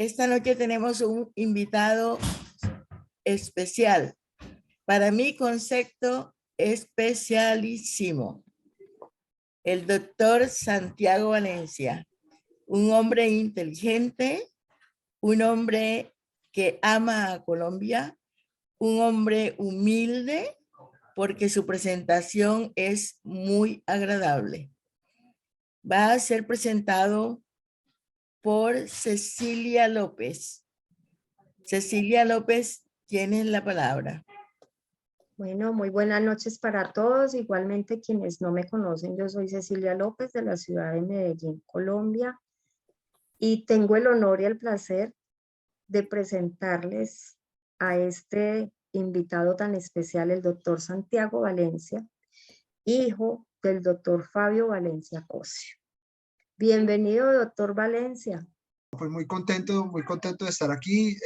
Esta noche tenemos un invitado especial. Para mi concepto, especialísimo. El doctor Santiago Valencia, un hombre inteligente, un hombre que ama a Colombia, un hombre humilde, porque su presentación es muy agradable. Va a ser presentado por Cecilia López. Cecilia López, tienes la palabra. Bueno, muy buenas noches para todos. Igualmente, quienes no me conocen, yo soy Cecilia López de la ciudad de Medellín, Colombia, y tengo el honor y el placer de presentarles a este invitado tan especial, el doctor Santiago Valencia, hijo del doctor Fabio Valencia Cosio. Bienvenido, doctor Valencia. Pues muy contento de estar aquí,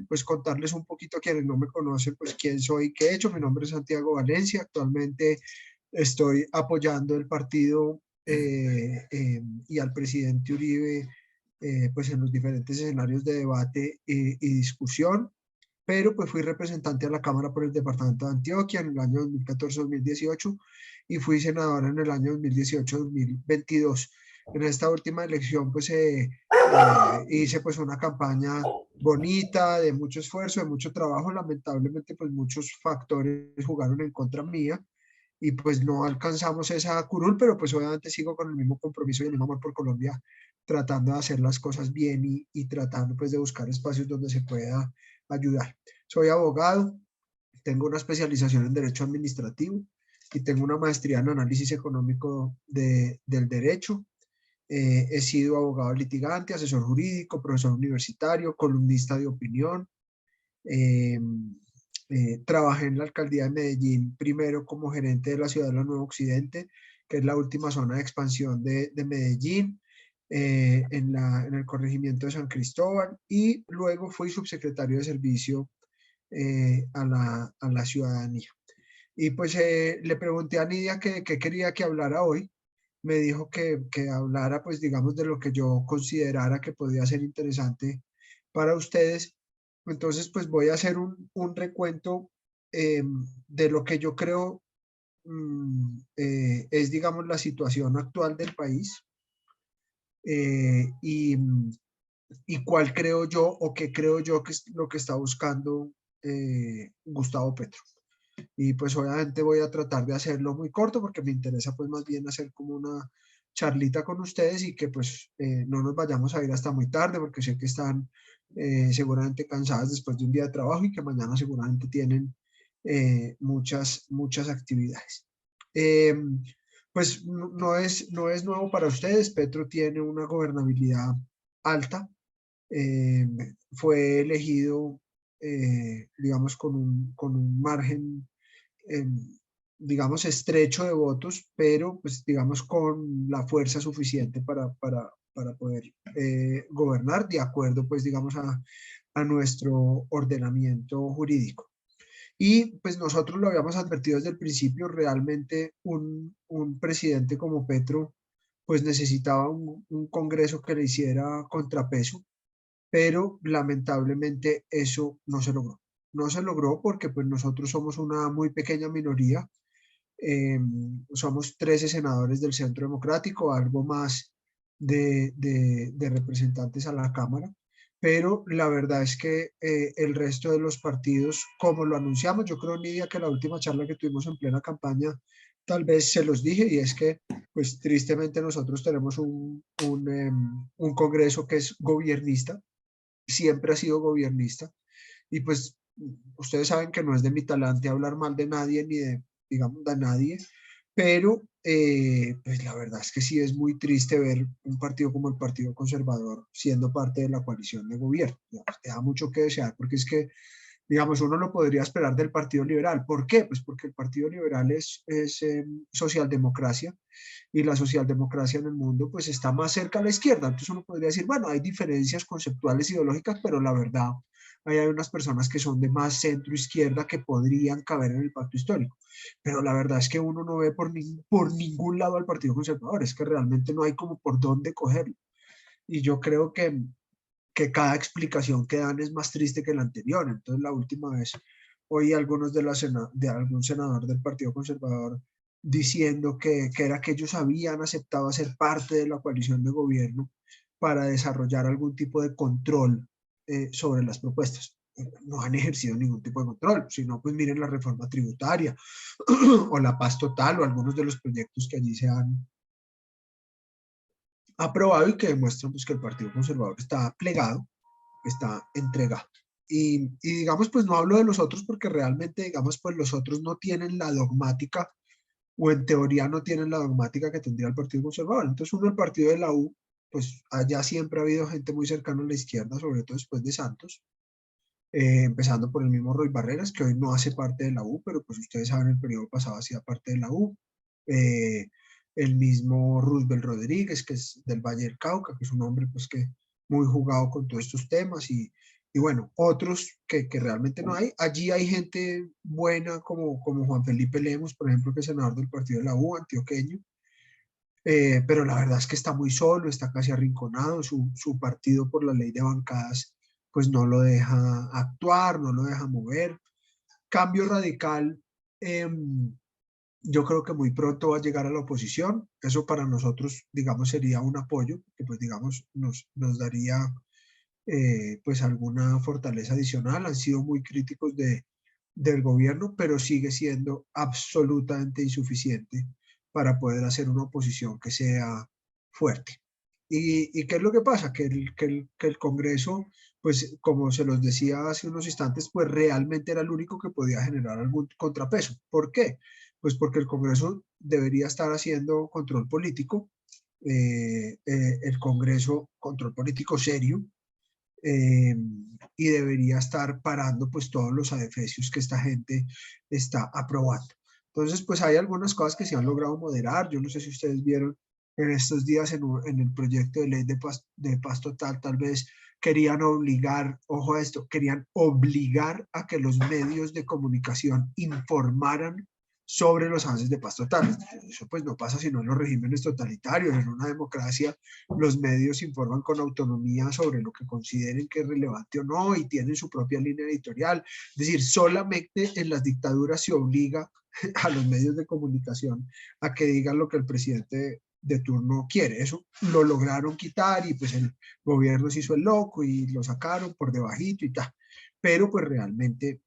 pues contarles un poquito a quienes no me conocen, pues quién soy y qué he hecho. Mi nombre es Santiago Valencia, actualmente estoy apoyando el partido y al presidente Uribe, pues en los diferentes escenarios de debate y discusión, pero pues fui representante a la Cámara por el departamento de Antioquia en el año 2014-2018 y fui senador en el año 2018-2022. En esta última elección pues hice pues una campaña bonita, de mucho esfuerzo, de mucho trabajo. Lamentablemente pues muchos factores jugaron en contra mía y pues no alcanzamos esa curul, pero pues obviamente sigo con el mismo compromiso y el mismo amor por Colombia, tratando de hacer las cosas bien y tratando pues de buscar espacios donde se pueda ayudar. Soy abogado, tengo una especialización en Derecho Administrativo y tengo una maestría en Análisis Económico del Derecho. He sido abogado litigante, asesor jurídico, profesor universitario, columnista de opinión. Trabajé en la alcaldía de Medellín, primero como gerente de la ciudad de la Nueva Occidente, que es la última zona de expansión de Medellín, en el corregimiento de San Cristóbal, y luego fui subsecretario de servicio a la ciudadanía. Y pues le pregunté a Nidia qué quería que hablara hoy. Me dijo que hablara, pues digamos, de lo que yo considerara que podía ser interesante para ustedes. Entonces, pues voy a hacer un recuento de lo que yo creo es, digamos, la situación actual del país y cuál creo yo o qué creo yo que es lo que está buscando Gustavo Petro. Y pues obviamente voy a tratar de hacerlo muy corto porque me interesa pues más bien hacer como una charlita con ustedes y que pues no nos vayamos a ir hasta muy tarde porque sé que están seguramente cansadas después de un día de trabajo y que mañana seguramente tienen muchas actividades. Pues no es nuevo para ustedes. Petro tiene una gobernabilidad alta. Fue elegido, digamos, con un margen, digamos, estrecho de votos, pero, pues, digamos, con la fuerza suficiente para poder gobernar de acuerdo, pues, digamos, a nuestro ordenamiento jurídico. Y pues nosotros lo habíamos advertido desde el principio, realmente un presidente como Petro pues necesitaba un Congreso que le hiciera contrapeso, pero lamentablemente eso no se logró. No se logró porque pues nosotros somos una muy pequeña minoría, somos 13 senadores del Centro Democrático, algo más de representantes a la Cámara, pero la verdad es que el resto de los partidos, como lo anunciamos, yo creo, Nidia, que la última charla que tuvimos en plena campaña, tal vez se los dije, y es que, pues tristemente nosotros tenemos un Congreso que es gobiernista, siempre ha sido gobiernista, y pues ustedes saben que no es de mi talante hablar mal de nadie ni de, digamos, de nadie, pero pues la verdad es que sí es muy triste ver un partido como el Partido Conservador siendo parte de la coalición de gobierno. Deja mucho que desear, porque es que, digamos, uno lo podría esperar del Partido Liberal. ¿Por qué? Pues porque el Partido Liberal es socialdemocracia, y la socialdemocracia en el mundo pues está más cerca a la izquierda. Entonces uno podría decir, bueno, hay diferencias conceptuales ideológicas, pero la verdad, hay unas personas que son de más centro izquierda que podrían caber en el pacto histórico. Pero la verdad es que uno no ve por ningún lado al Partido Conservador, es que realmente no hay como por dónde cogerlo. Y yo creo que que cada explicación que dan es más triste que la anterior. Entonces la última vez oí algunos de algún senador del Partido Conservador diciendo que era que ellos habían aceptado ser parte de la coalición de gobierno para desarrollar algún tipo de control sobre las propuestas. No han ejercido ningún tipo de control, sino pues miren la reforma tributaria o la paz total o algunos de los proyectos que allí se han aprobado y que demuestran pues, que el Partido Conservador está plegado, está entregado. Y digamos, pues no hablo de los otros porque realmente, digamos, pues los otros no tienen la dogmática o en teoría no tienen la dogmática que tendría el Partido Conservador. Entonces uno, el partido de la U, pues allá siempre ha habido gente muy cercana a la izquierda, sobre todo después de Santos, empezando por el mismo Roy Barreras, que hoy no hace parte de la U, pero pues ustedes saben, el periodo pasado hacía parte de la U. El mismo Roosevelt Rodríguez, que es del Valle del Cauca, que es un hombre pues que muy jugado con todos estos temas y bueno, otros que realmente no hay. Allí hay gente buena como Juan Felipe Lemos, por ejemplo, que es senador del partido de la U, antioqueño, pero la verdad es que está muy solo, está casi arrinconado, su partido por la ley de bancadas pues no lo deja actuar, no lo deja mover. Cambio Radical, yo creo que muy pronto va a llegar a la oposición. Eso para nosotros, digamos, sería un apoyo, que pues digamos nos daría pues alguna fortaleza adicional. Han sido muy críticos del gobierno, pero sigue siendo absolutamente insuficiente para poder hacer una oposición que sea fuerte. ¿Y qué es lo que pasa? Que el Congreso, pues como se los decía hace unos instantes, pues realmente era el único que podía generar algún contrapeso. ¿Por qué? Pues porque el Congreso debería estar haciendo control político, el Congreso, control político serio, y debería estar parando pues todos los adefesios que esta gente está aprobando. Entonces pues hay algunas cosas que se han logrado moderar. Yo no sé si ustedes vieron en estos días en el proyecto de ley de paz total, tal vez querían obligar, ojo a esto, querían obligar a que los medios de comunicación informaran sobre los avances de paz total. Eso pues no pasa sino en los regímenes totalitarios. En una democracia los medios informan con autonomía sobre lo que consideren que es relevante o no y tienen su propia línea editorial. Es decir, solamente en las dictaduras se obliga a los medios de comunicación a que digan lo que el presidente de turno quiere. Eso lo lograron quitar y pues el gobierno se hizo el loco y lo sacaron por debajito y tal. Pero pues realmente,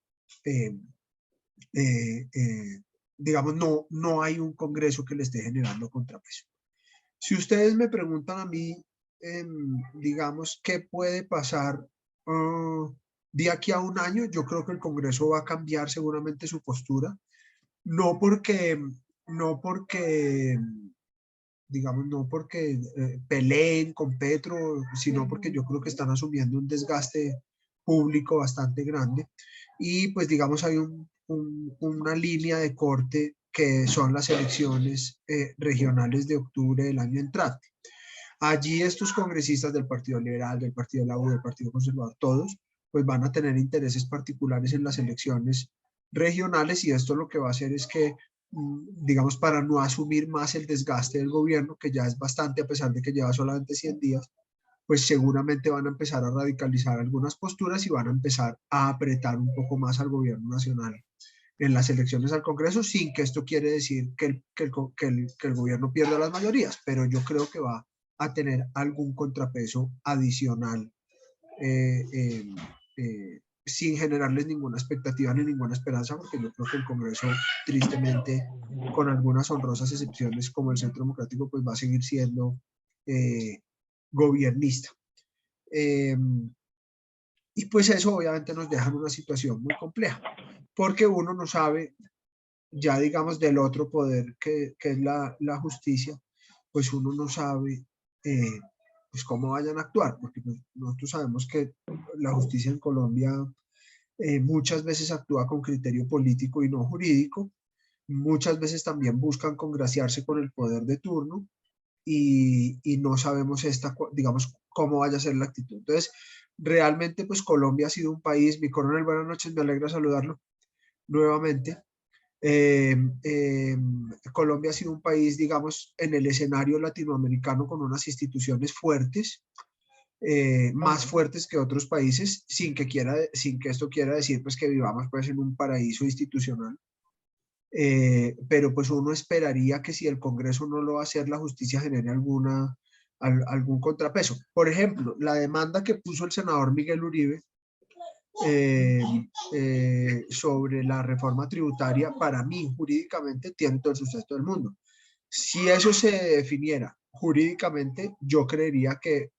digamos, no hay un Congreso que le esté generando contrapeso. Si ustedes me preguntan a mí, digamos, ¿qué puede pasar de aquí a un año? Yo creo que el Congreso va a cambiar seguramente su postura. No porque digamos, no porque peleen con Petro, sino porque yo creo que están asumiendo un desgaste público bastante grande. Y pues digamos, hay una línea de corte que son las elecciones regionales de octubre del año entrante. Allí estos congresistas del Partido Liberal, del Partido de la U, del Partido Conservador, todos, pues van a tener intereses particulares en las elecciones regionales y esto lo que va a hacer es que, digamos, para no asumir más el desgaste del gobierno, que ya es bastante a pesar de que lleva solamente 100 días, pues seguramente van a empezar a radicalizar algunas posturas y van a empezar a apretar un poco más al gobierno nacional en las elecciones al Congreso, sin que esto quiere decir que el gobierno pierda las mayorías, pero yo creo que va a tener algún contrapeso adicional sin generarles ninguna expectativa ni ninguna esperanza, porque yo creo que el Congreso, tristemente, con algunas honrosas excepciones como el Centro Democrático, pues va a seguir siendo gobiernista. Y pues eso obviamente nos deja en una situación muy compleja, porque uno no sabe, ya digamos del otro poder que es la justicia, pues uno no sabe pues cómo vayan a actuar, porque pues, nosotros sabemos que la justicia en Colombia muchas veces actúa con criterio político y no jurídico, muchas veces también buscan congraciarse con el poder de turno y no sabemos digamos, cómo vaya a ser la actitud. Entonces, realmente pues Colombia ha sido un país, mi coronel, buenas noches, me alegra saludarlo nuevamente. Colombia ha sido un país, digamos, en el escenario latinoamericano con unas instituciones fuertes, más fuertes que otros países, sin que esto quiera decir pues que vivamos pues en un paraíso institucional. Pero pues uno esperaría que si el Congreso no lo va a hacer, la justicia genere algún contrapeso. Por ejemplo, la demanda que puso el senador Miguel Uribe sobre la reforma tributaria, para mí jurídicamente tiene todo el sustento del mundo. Si eso se definiera jurídicamente, yo creería que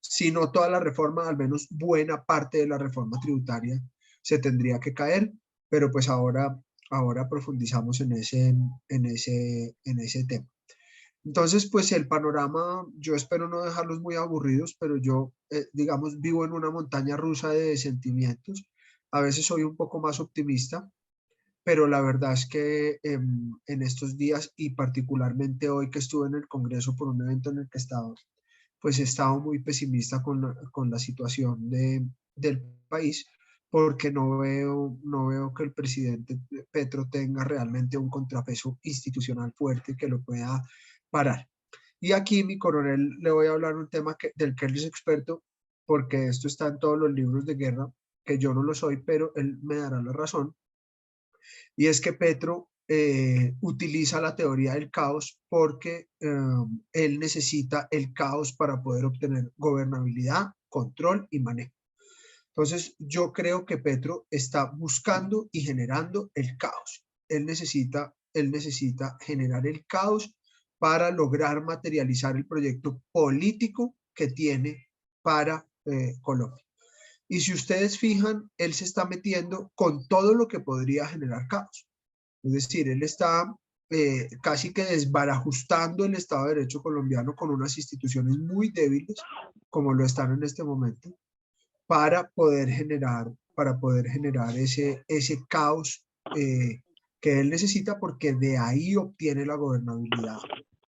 si no toda la reforma, al menos buena parte de la reforma tributaria se tendría que caer, pero pues ahora profundizamos en ese tema. Entonces, pues el panorama, yo espero no dejarlos muy aburridos, pero yo, digamos, vivo en una montaña rusa de sentimientos. A veces soy un poco más optimista, pero la verdad es que en estos días y particularmente hoy que estuve en el Congreso por un evento en el que estaba, pues he estado muy pesimista con la situación del país, porque no veo que el presidente Petro tenga realmente un contrapeso institucional fuerte que lo pueda parar. Y aquí, mi coronel, le voy a hablar un tema del que él es experto, porque esto está en todos los libros de guerra, que yo no lo soy, pero él me dará la razón. Y es que Petro utiliza la teoría del caos porque él necesita el caos para poder obtener gobernabilidad, control y manejo. Entonces, yo creo que Petro está buscando y generando el caos. Él necesita generar el caos para lograr materializar el proyecto político que tiene para Colombia. Y si ustedes fijan, él se está metiendo con todo lo que podría generar caos. Es decir, él está casi que desbarajustando el Estado de Derecho colombiano con unas instituciones muy débiles, como lo están en este momento, para poder generar ese caos que él necesita, porque de ahí obtiene la gobernabilidad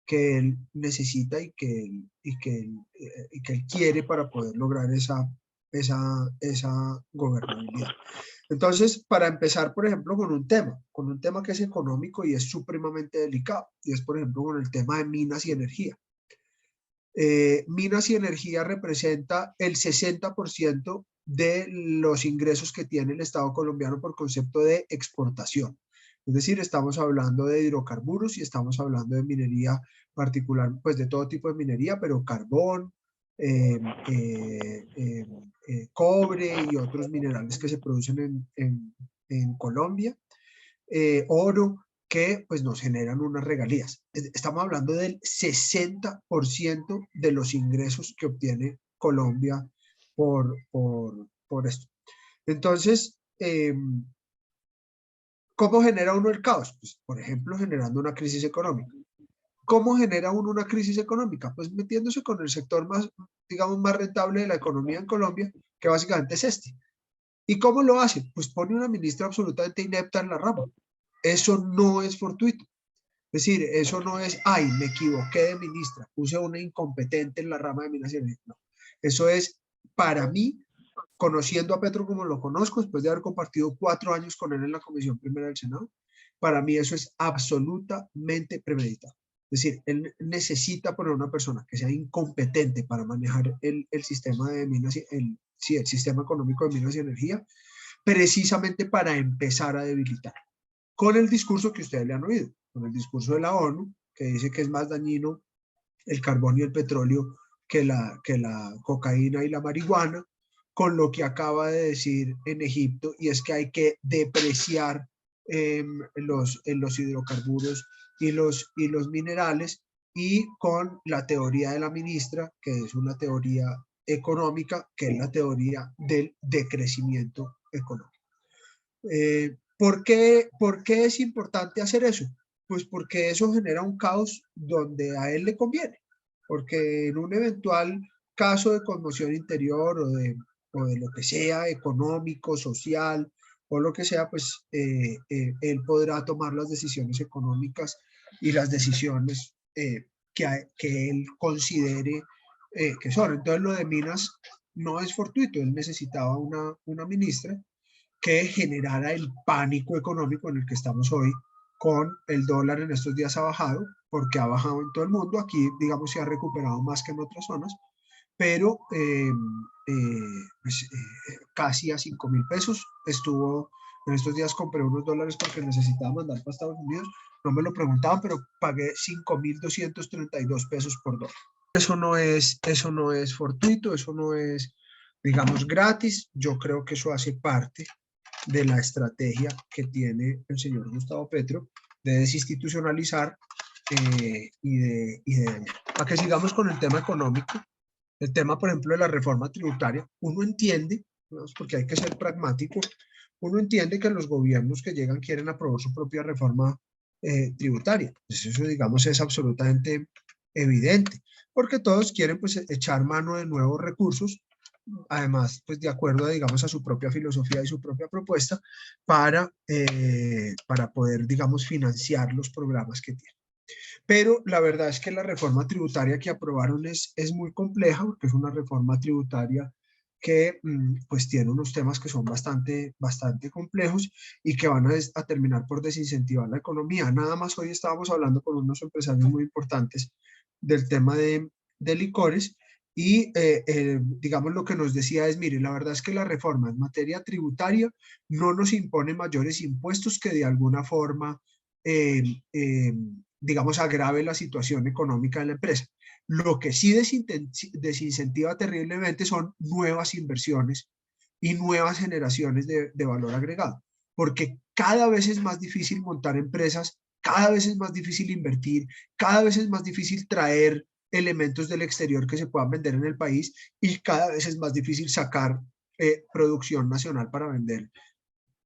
que él necesita y que él quiere para poder lograr esa gobernabilidad. Entonces, para empezar, por ejemplo, con un tema que es económico y es supremamente delicado, y es, por ejemplo, con el tema de minas y energía. Minas y energía representa el 60% de los ingresos que tiene el Estado colombiano por concepto de exportación. Es decir, estamos hablando de hidrocarburos y estamos hablando de minería particular, pues de todo tipo de minería, pero carbón, cobre y otros minerales que se producen en Colombia, oro, que pues nos generan unas regalías. Estamos hablando del 60% de los ingresos que obtiene Colombia por esto. Entonces, ¿cómo genera uno el caos? Pues, por ejemplo, generando una crisis económica. ¿Cómo genera uno una crisis económica? Pues metiéndose con el sector más, digamos, más rentable de la economía en Colombia, que básicamente es este. ¿Y cómo lo hace? Pues pone una ministra absolutamente inepta en la rama. Eso no es fortuito. Es decir, eso no es, ay, me equivoqué de ministra, puse una incompetente en la rama de minas y energía. No. Eso es, para mí, conociendo a Petro como lo conozco, después de haber compartido 4 años con él en la Comisión Primera del Senado, para mí eso es absolutamente premeditado. Es decir, él necesita poner una persona que sea incompetente para manejar el sistema de minas, el sistema económico de minas y energía, precisamente para empezar a debilitar. Con el discurso que ustedes le han oído, con el discurso de la ONU, que dice que es más dañino el carbón y el petróleo que la cocaína y la marihuana, con lo que acaba de decir en Egipto, y es que hay que depreciar los hidrocarburos y los minerales, y con la teoría de la ministra, que es una teoría económica, que es la teoría del decrecimiento económico. ¿Por qué es importante hacer eso? Pues porque eso genera un caos donde a él le conviene, porque en un eventual caso de conmoción interior o de lo que sea, económico, social o lo que sea, pues él podrá tomar las decisiones económicas y las decisiones que él considere que son. Entonces lo de minas no es fortuito, él necesitaba una ministra que generara el pánico económico en el que estamos hoy, con el dólar en estos días ha bajado, porque ha bajado en todo el mundo, aquí digamos se ha recuperado más que en otras zonas, pero casi a 5.000 pesos. Estuvo, en estos días compré unos dólares porque necesitaba mandar para Estados Unidos, no me lo preguntaban, pero pagué 5.232 pesos por dólar. Eso no es fortuito, eso no es, digamos, gratis. Yo creo que eso hace parte de la estrategia que tiene el señor Gustavo Petro de desinstitucionalizar para que sigamos con el tema económico, el tema, por ejemplo, de la reforma tributaria. Uno entiende, porque hay que ser pragmático, uno entiende que los gobiernos que llegan quieren aprobar su propia reforma tributaria. Pues eso, digamos, es absolutamente evidente, porque todos quieren pues echar mano de nuevos recursos, además, pues de acuerdo, digamos, a su propia filosofía y su propia propuesta, para poder, digamos, financiar los programas que tienen. Pero la verdad es que la reforma tributaria que aprobaron es muy compleja, porque es una reforma tributaria que pues tiene unos temas que son bastante complejos y que van a terminar por desincentivar la economía. Nada más hoy estábamos hablando con unos empresarios muy importantes del tema de licores y digamos lo que nos decía es, mire, la verdad es que la reforma en materia tributaria no nos impone mayores impuestos que de alguna forma digamos, agrave la situación económica de la empresa. Lo que sí desincentiva terriblemente son nuevas inversiones y nuevas generaciones de valor agregado, porque cada vez es más difícil montar empresas, cada vez es más difícil invertir, cada vez es más difícil traer elementos del exterior que se puedan vender en el país y cada vez es más difícil sacar producción nacional para vender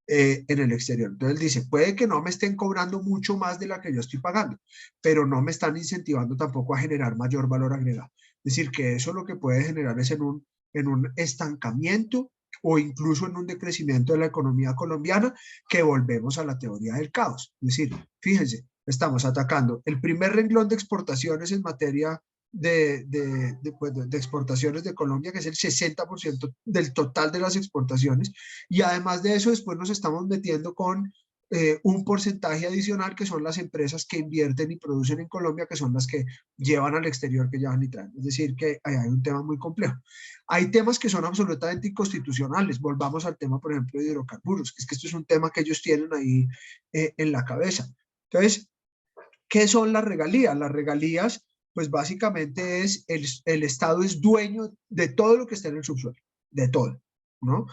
en el exterior. Entonces dice, puede que no me estén cobrando mucho más de la que yo estoy pagando, pero no me están incentivando tampoco a generar mayor valor agregado. Es decir, que eso lo que puede generar es en un estancamiento o incluso en un decrecimiento de la economía colombiana, que volvemos a la teoría del caos. Es decir, fíjense, estamos atacando el primer renglón de exportaciones en materia de exportaciones de Colombia, que es el 60% del total de las exportaciones, y además de eso después nos estamos metiendo con un porcentaje adicional que son las empresas que invierten y producen en Colombia, que son las que llevan al exterior, que llevan y traen. Es decir, que hay un tema muy complejo. Hay temas que son absolutamente inconstitucionales. Volvamos al tema, por ejemplo, de hidrocarburos, que es que esto es un tema que ellos tienen ahí en la cabeza. Entonces, ¿qué son las regalías? Las regalías, pues básicamente es el Estado es dueño de todo lo que está en el subsuelo, de todo, ¿no?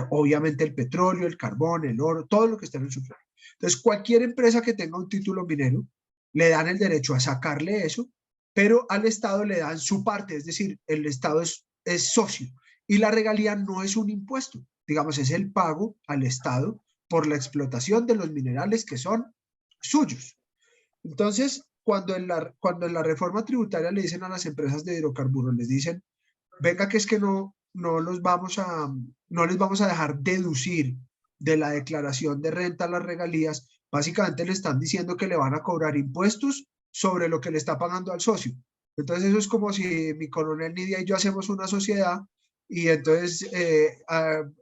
Obviamente el petróleo, el carbón, el oro, todo lo que está en el subsuelo. Entonces, cualquier empresa que tenga un título minero, le dan el derecho a sacarle eso, pero al Estado le dan su parte, es decir, el Estado es socio. Y la regalía no es un impuesto, digamos, es el pago al Estado por la explotación de los minerales que son suyos. Entonces, cuando en la reforma tributaria le dicen a las empresas de hidrocarburos, les dicen, venga que es que no les vamos a dejar deducir de la declaración de renta las regalías, básicamente le están diciendo que le van a cobrar impuestos sobre lo que le está pagando al socio. Entonces eso es como si mi coronel Nidia y yo hacemos una sociedad y entonces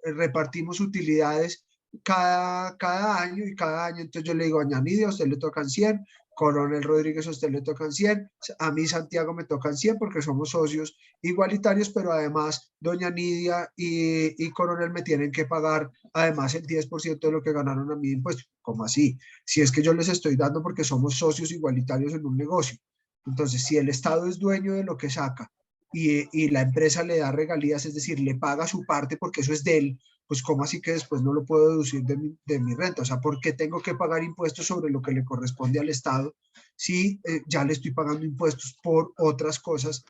repartimos utilidades cada año y cada año. Entonces yo le digo, a Nidia, a usted le tocan 100, Coronel Rodríguez, a usted le tocan 100, a mí Santiago me tocan 100 porque somos socios igualitarios, pero además doña Nidia y Coronel me tienen que pagar además el 10% de lo que ganaron a mí de impuestos. ¿Cómo así? Si es que yo les estoy dando porque somos socios igualitarios en un negocio. Entonces, si el Estado es dueño de lo que saca y la empresa le da regalías, es decir, le paga su parte porque eso es de él, pues ¿cómo así que después no lo puedo deducir de mi renta? O sea, ¿por qué tengo que pagar impuestos sobre lo que le corresponde al Estado si ya le estoy pagando impuestos por otras cosas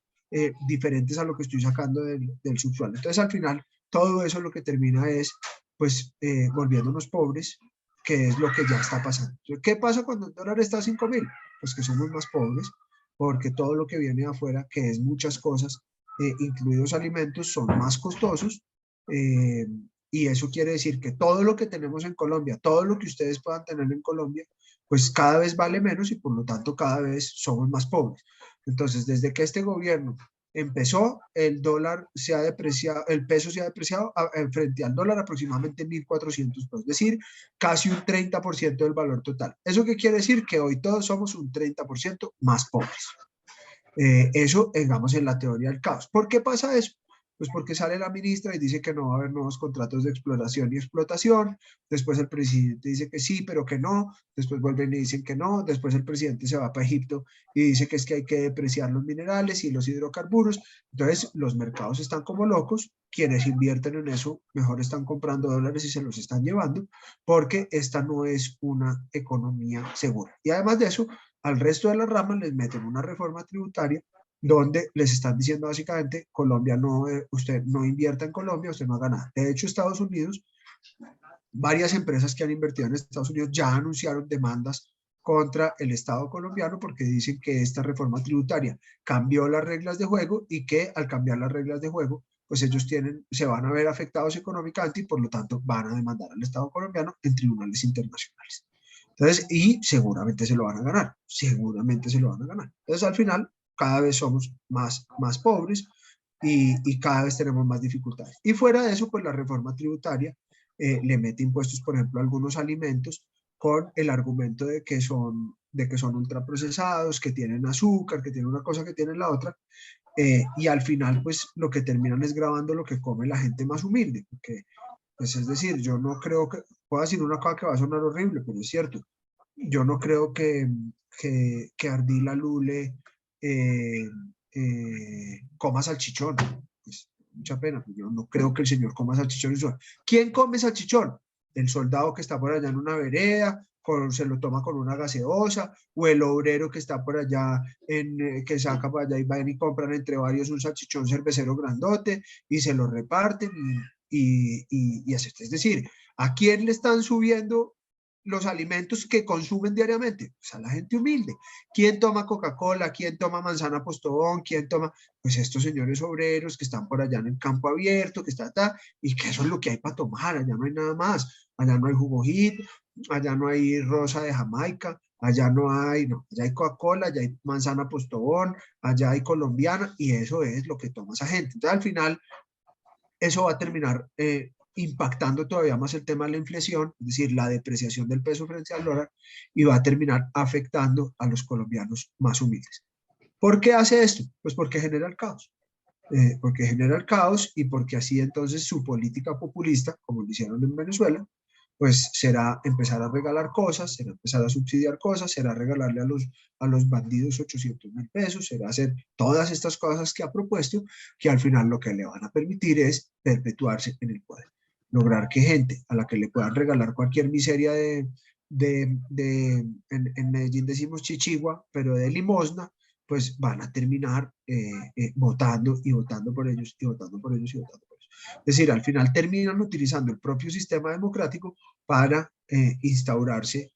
diferentes a lo que estoy sacando del subsuelo? Entonces, al final, todo eso lo que termina es, pues, volviéndonos pobres, que es lo que ya está pasando. ¿Qué pasa cuando el dólar está a 5.000? Pues que somos más pobres, porque todo lo que viene de afuera, que es muchas cosas, incluidos alimentos, son más costosos. Y eso quiere decir que todo lo que tenemos en Colombia, todo lo que ustedes puedan tener en Colombia, pues cada vez vale menos y por lo tanto cada vez somos más pobres. Entonces, desde que este gobierno empezó, el dólar se ha depreciado, el peso se ha depreciado frente al dólar aproximadamente 1.400 pesos, es decir, casi un 30% del valor total. ¿Eso qué quiere decir? Que hoy todos somos un 30% más pobres. Eso, digamos, en la teoría del caos. ¿Por qué pasa eso? Pues porque sale la ministra y dice que no va a haber nuevos contratos de exploración y explotación, después el presidente dice que sí, pero que no, después vuelven y dicen que no, después el presidente se va para Egipto y dice que es que hay que depreciar los minerales y los hidrocarburos, entonces los mercados están como locos, quienes invierten en eso mejor están comprando dólares y se los están llevando, porque esta no es una economía segura. Y además de eso, al resto de las ramas les meten una reforma tributaria donde les están diciendo básicamente, Colombia no, usted no invierta en Colombia, usted no haga nada. De hecho, Estados Unidos, varias empresas que han invertido en Estados Unidos ya anunciaron demandas contra el Estado colombiano porque dicen que esta reforma tributaria cambió las reglas de juego y que al cambiar las reglas de juego, pues ellos se van a ver afectados económicamente y por lo tanto van a demandar al Estado colombiano en tribunales internacionales. Entonces, y seguramente se lo van a ganar, seguramente se lo van a ganar. Entonces, al final, cada vez somos más pobres y cada vez tenemos más dificultades. Y fuera de eso, pues la reforma tributaria le mete impuestos, por ejemplo, a algunos alimentos con el argumento de que son ultraprocesados, que tienen azúcar, que tienen una cosa, que tienen la otra, y al final, pues lo que terminan es grabando lo que come la gente más humilde, porque, pues es decir, yo no creo que, puedo decir una cosa que va a sonar horrible, pero es cierto, yo no creo que Ardila Lule coma salchichón. Pues, mucha pena, pues yo no creo que el señor coma salchichón. ¿Quién come salchichón? El soldado que está por allá en una vereda, se lo toma con una gaseosa, o el obrero que está por allá, que saca por allá y van y compran entre varios un salchichón cervecero grandote y se lo reparten y así. Es decir, ¿a quién le están subiendo los alimentos que consumen diariamente? Pues a la gente humilde. ¿Quién toma Coca-Cola? ¿Quién toma manzana postobón? ¿Quién toma? Pues estos señores obreros que están por allá en el campo abierto, que está, y que eso es lo que hay para tomar, allá no hay nada más, allá no hay jugo hit, allá no hay rosa de Jamaica, allá no, allá hay Coca-Cola, allá hay manzana postobón, allá hay colombiana, y eso es lo que toma esa gente. Entonces, al final, eso va a terminar impactando todavía más el tema de la inflación, es decir, la depreciación del peso frente al dólar, y va a terminar afectando a los colombianos más humildes. ¿Por qué hace esto? Pues porque genera el caos. Porque genera el caos y porque así entonces su política populista, como lo hicieron en Venezuela, pues será empezar a regalar cosas, será empezar a subsidiar cosas, será regalarle a los bandidos 800.000 pesos, será hacer todas estas cosas que ha propuesto, que al final lo que le van a permitir es perpetuarse en el poder. Lograr que gente a la que le puedan regalar cualquier miseria en Medellín decimos chichigua, pero de limosna, pues van a terminar votando y votando por ellos y votando por ellos y votando por ellos. Es decir, al final terminan utilizando el propio sistema democrático para instaurarse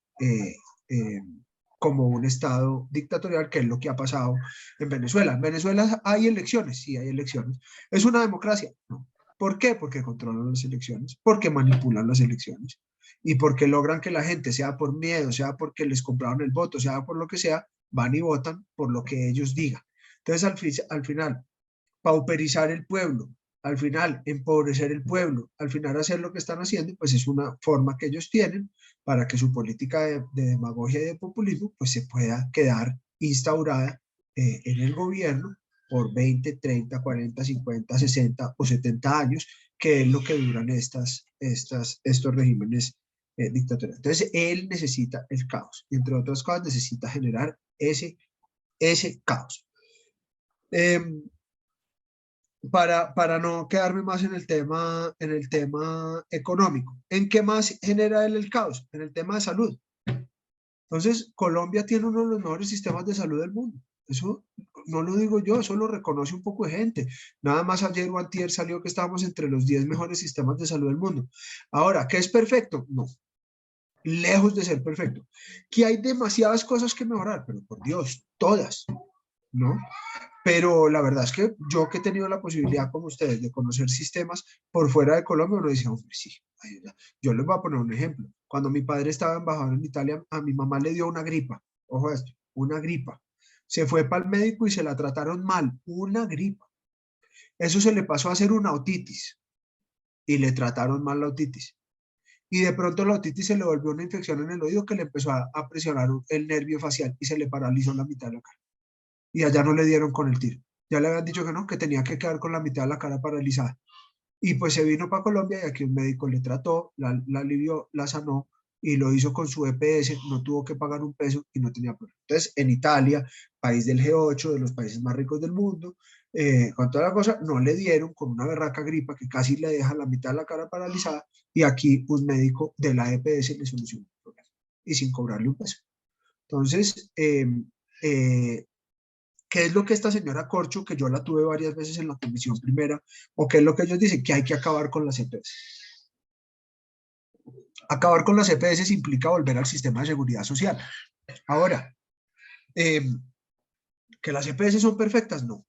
como un estado dictatorial, que es lo que ha pasado en Venezuela. En Venezuela hay elecciones, sí hay elecciones. ¿Es una democracia? No. ¿Por qué? Porque controlan las elecciones, porque manipulan las elecciones y porque logran que la gente, sea por miedo, sea porque les compraron el voto, sea por lo que sea, van y votan por lo que ellos digan. Entonces, al final, pauperizar el pueblo, al final, empobrecer el pueblo, al final hacer lo que están haciendo, pues es una forma que ellos tienen para que su política de demagogia y de populismo pues se pueda quedar instaurada en el gobierno por 20, 30, 40, 50, 60 o 70 años, que es lo que duran estos regímenes dictatoriales. Entonces, él necesita el caos y, entre otras cosas, necesita generar ese caos. Para no quedarme más en el tema económico, ¿en qué más genera él el caos? En el tema de salud. Entonces, Colombia tiene uno de los mejores sistemas de salud del mundo. Eso no lo digo yo, eso lo reconoce un poco de gente. Nada más ayer o antier salió que estábamos entre los 10 mejores sistemas de salud del mundo. Ahora, ¿qué es perfecto? No, lejos de ser perfecto. Que hay demasiadas cosas que mejorar, pero por Dios, todas, ¿no? Pero la verdad es que yo, que he tenido la posibilidad, como ustedes, de conocer sistemas por fuera de Colombia, uno decía, hombre, sí. Yo les voy a poner un ejemplo. Cuando mi padre estaba embajador en Italia, a mi mamá le dio una gripa. Ojo a esto, una gripa. Se fue para el médico y se la trataron mal. Una gripa. Eso se le pasó a hacer una otitis y le trataron mal la otitis. Y de pronto la otitis se le volvió una infección en el oído que le empezó a presionar el nervio facial y se le paralizó la mitad de la cara. y allá no le dieron con el tiro. Ya le habían dicho que no, que tenía que quedar con la mitad de la cara paralizada. Y pues se vino para Colombia y aquí un médico le trató, la alivió, la sanó y lo hizo con su EPS, no tuvo que pagar un peso y no tenía problema. Entonces, en Italia, país del G8, de los países más ricos del mundo, con toda la cosa, no le dieron con una berraca gripa que casi le deja la mitad de la cara paralizada y aquí un médico de la EPS le solucionó el problema y sin cobrarle un peso. Entonces, ¿qué es lo que esta señora Corcho, que yo la tuve varias veces en la comisión primera, o qué es lo que ellos dicen? Que hay que acabar con las EPS. Acabar con las EPS implica volver al sistema de seguridad social. Ahora, ¿que las EPS son perfectas? No.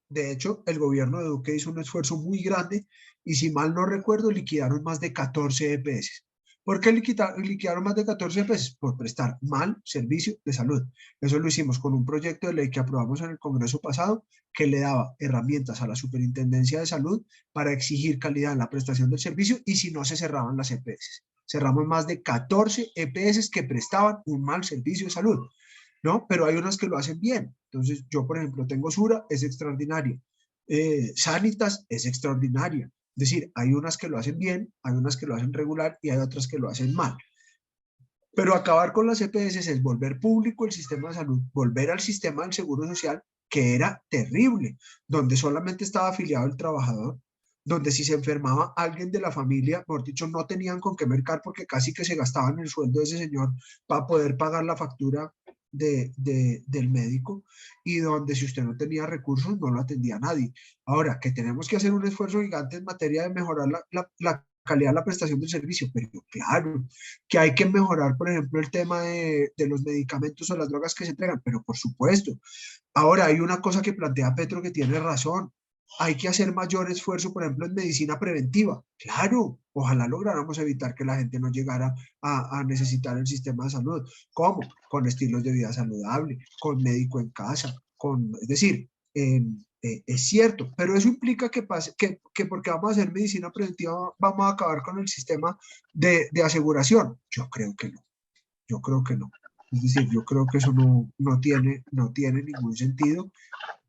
De hecho, el gobierno de Duque hizo un esfuerzo muy grande y si mal no recuerdo, liquidaron más de 14 EPS. ¿Por qué liquidaron más de 14 EPS? Por prestar mal servicio de salud. Eso lo hicimos con un proyecto de ley que aprobamos en el Congreso pasado que le daba herramientas a la Superintendencia de Salud para exigir calidad en la prestación del servicio y si no se cerraban las EPS. Cerramos más de 14 EPS que prestaban un mal servicio de salud. ¿No? Pero hay unas que lo hacen bien. Entonces, yo, por ejemplo, tengo Sura, es extraordinaria. Sanitas es extraordinaria. Es decir, hay unas que lo hacen bien, hay unas que lo hacen regular y hay otras que lo hacen mal. Pero acabar con las EPS es volver público el sistema de salud, volver al sistema del seguro social, que era terrible, donde solamente estaba afiliado el trabajador, donde si se enfermaba alguien de la familia, por dicho, no tenían con qué mercar porque casi que se gastaban el sueldo de ese señor para poder pagar la factura del médico y donde si usted no tenía recursos no lo atendía nadie. Ahora, que tenemos que hacer un esfuerzo gigante en materia de mejorar la calidad de la prestación del servicio, pero claro, que hay que mejorar, por ejemplo, el tema de los medicamentos o las drogas que se entregan, pero por supuesto. Ahora, hay una cosa que plantea Petro que tiene razón. Hay que hacer mayor esfuerzo, por ejemplo, en medicina preventiva. Claro, ojalá lográramos evitar que la gente no llegara a necesitar el sistema de salud. ¿Cómo? Con estilos de vida saludable, con médico en casa, es decir, es cierto, pero eso implica que porque vamos a hacer medicina preventiva vamos a acabar con el sistema de aseguración. Yo creo que no, yo creo que no. Es decir, yo creo que eso no tiene ningún sentido,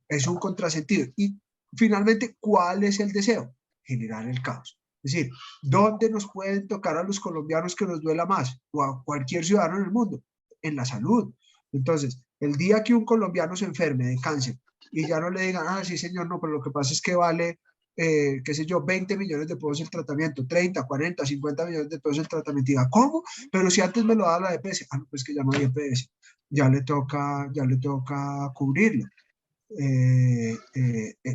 es un contrasentido. Y finalmente, ¿cuál es el deseo? Generar el caos. Es decir, ¿dónde nos pueden tocar a los colombianos que nos duela más? O a cualquier ciudadano en el mundo. En la salud. Entonces, el día que un colombiano se enferme de cáncer y ya no le digan, ah, sí señor, no, pero lo que pasa es que vale, qué sé yo, 20 millones de pesos el tratamiento, 30, 40, 50 millones de pesos el tratamiento. Y diga, ¿cómo? Pero si antes me lo da la EPS. Ah, no, pues que ya no hay EPS. Ya le toca cubrirlo.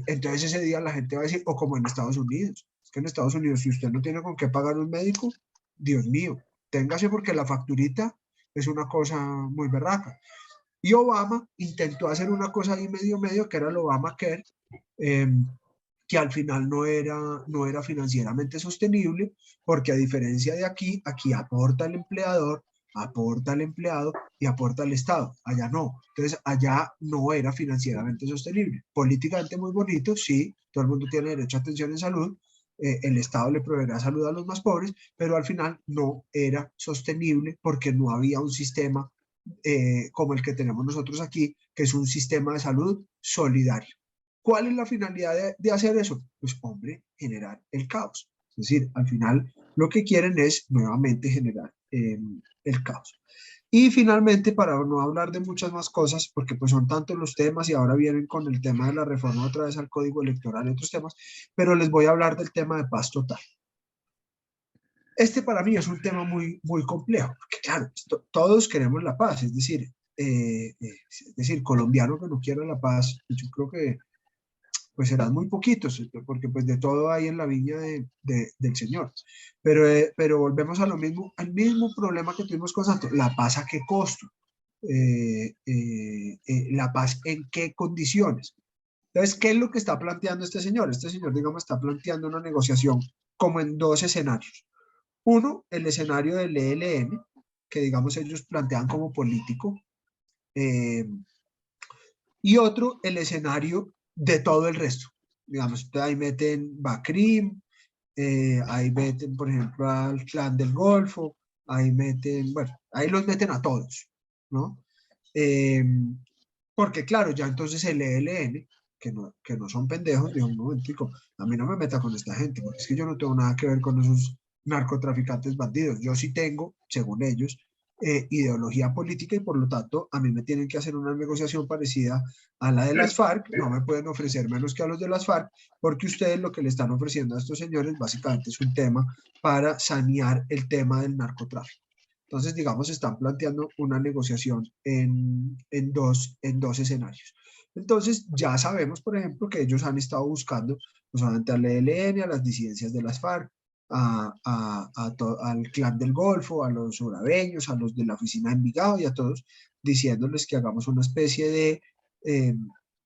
Entonces ese día la gente va a decir, o como en Estados Unidos, es que en Estados Unidos si usted no tiene con qué pagar un médico, Dios mío, téngase porque la facturita es una cosa muy berraca. Y Obama intentó hacer una cosa ahí medio, que era el Obamacare, que al final no era financieramente sostenible, porque a diferencia de aquí aporta el empleador, aporta el empleado y aporta el Estado. Allá no. Entonces, allá no era financieramente sostenible. Políticamente muy bonito, sí, todo el mundo tiene derecho a atención en salud, el Estado le proveerá salud a los más pobres, pero al final no era sostenible porque no había un sistema como el que tenemos nosotros aquí, que es un sistema de salud solidario. ¿Cuál es la finalidad de hacer eso? Pues, hombre, generar el caos. Es decir, al final lo que quieren es nuevamente generar el caos. Y finalmente, para no hablar de muchas más cosas, porque pues son tantos los temas y ahora vienen con el tema de la reforma otra vez al Código Electoral y otros temas, pero les voy a hablar del tema de paz total. Este para mí es un tema muy complejo, porque claro, todos queremos la paz, es decir, colombiano que no quiera la paz, yo creo que pues serán muy poquitos, porque pues de todo hay en la viña del Señor. Pero volvemos a lo mismo, al mismo problema que tuvimos con Santos, la paz a qué costo, la paz en qué condiciones. Entonces, ¿qué es lo que está planteando este señor? Este señor, digamos, está planteando una negociación como en dos escenarios. Uno, el escenario del ELN, que digamos ellos plantean como político, y otro, el escenario de todo el resto. Digamos, ahí meten Bacrim, ahí meten, por ejemplo, al Clan del Golfo, ahí meten, bueno, ahí los meten a todos, ¿no? porque claro, ya entonces el ELN, que no son pendejos, dijo, un momentico, a mí no me meta con esta gente, porque es que yo no tengo nada que ver con esos narcotraficantes bandidos. Yo sí tengo, según ellos, ideología política y por lo tanto a mí me tienen que hacer una negociación parecida a la de las FARC, no me pueden ofrecer menos que a los de las FARC, porque ustedes lo que le están ofreciendo a estos señores básicamente es un tema para sanear el tema del narcotráfico. Entonces, digamos, están planteando una negociación en dos escenarios. Entonces, ya sabemos, por ejemplo, que ellos han estado buscando no solamente al ELN, a las disidencias de las FARC, al clan del Golfo, a los urabeños, a los de la oficina de Envigado y a todos, diciéndoles que hagamos una especie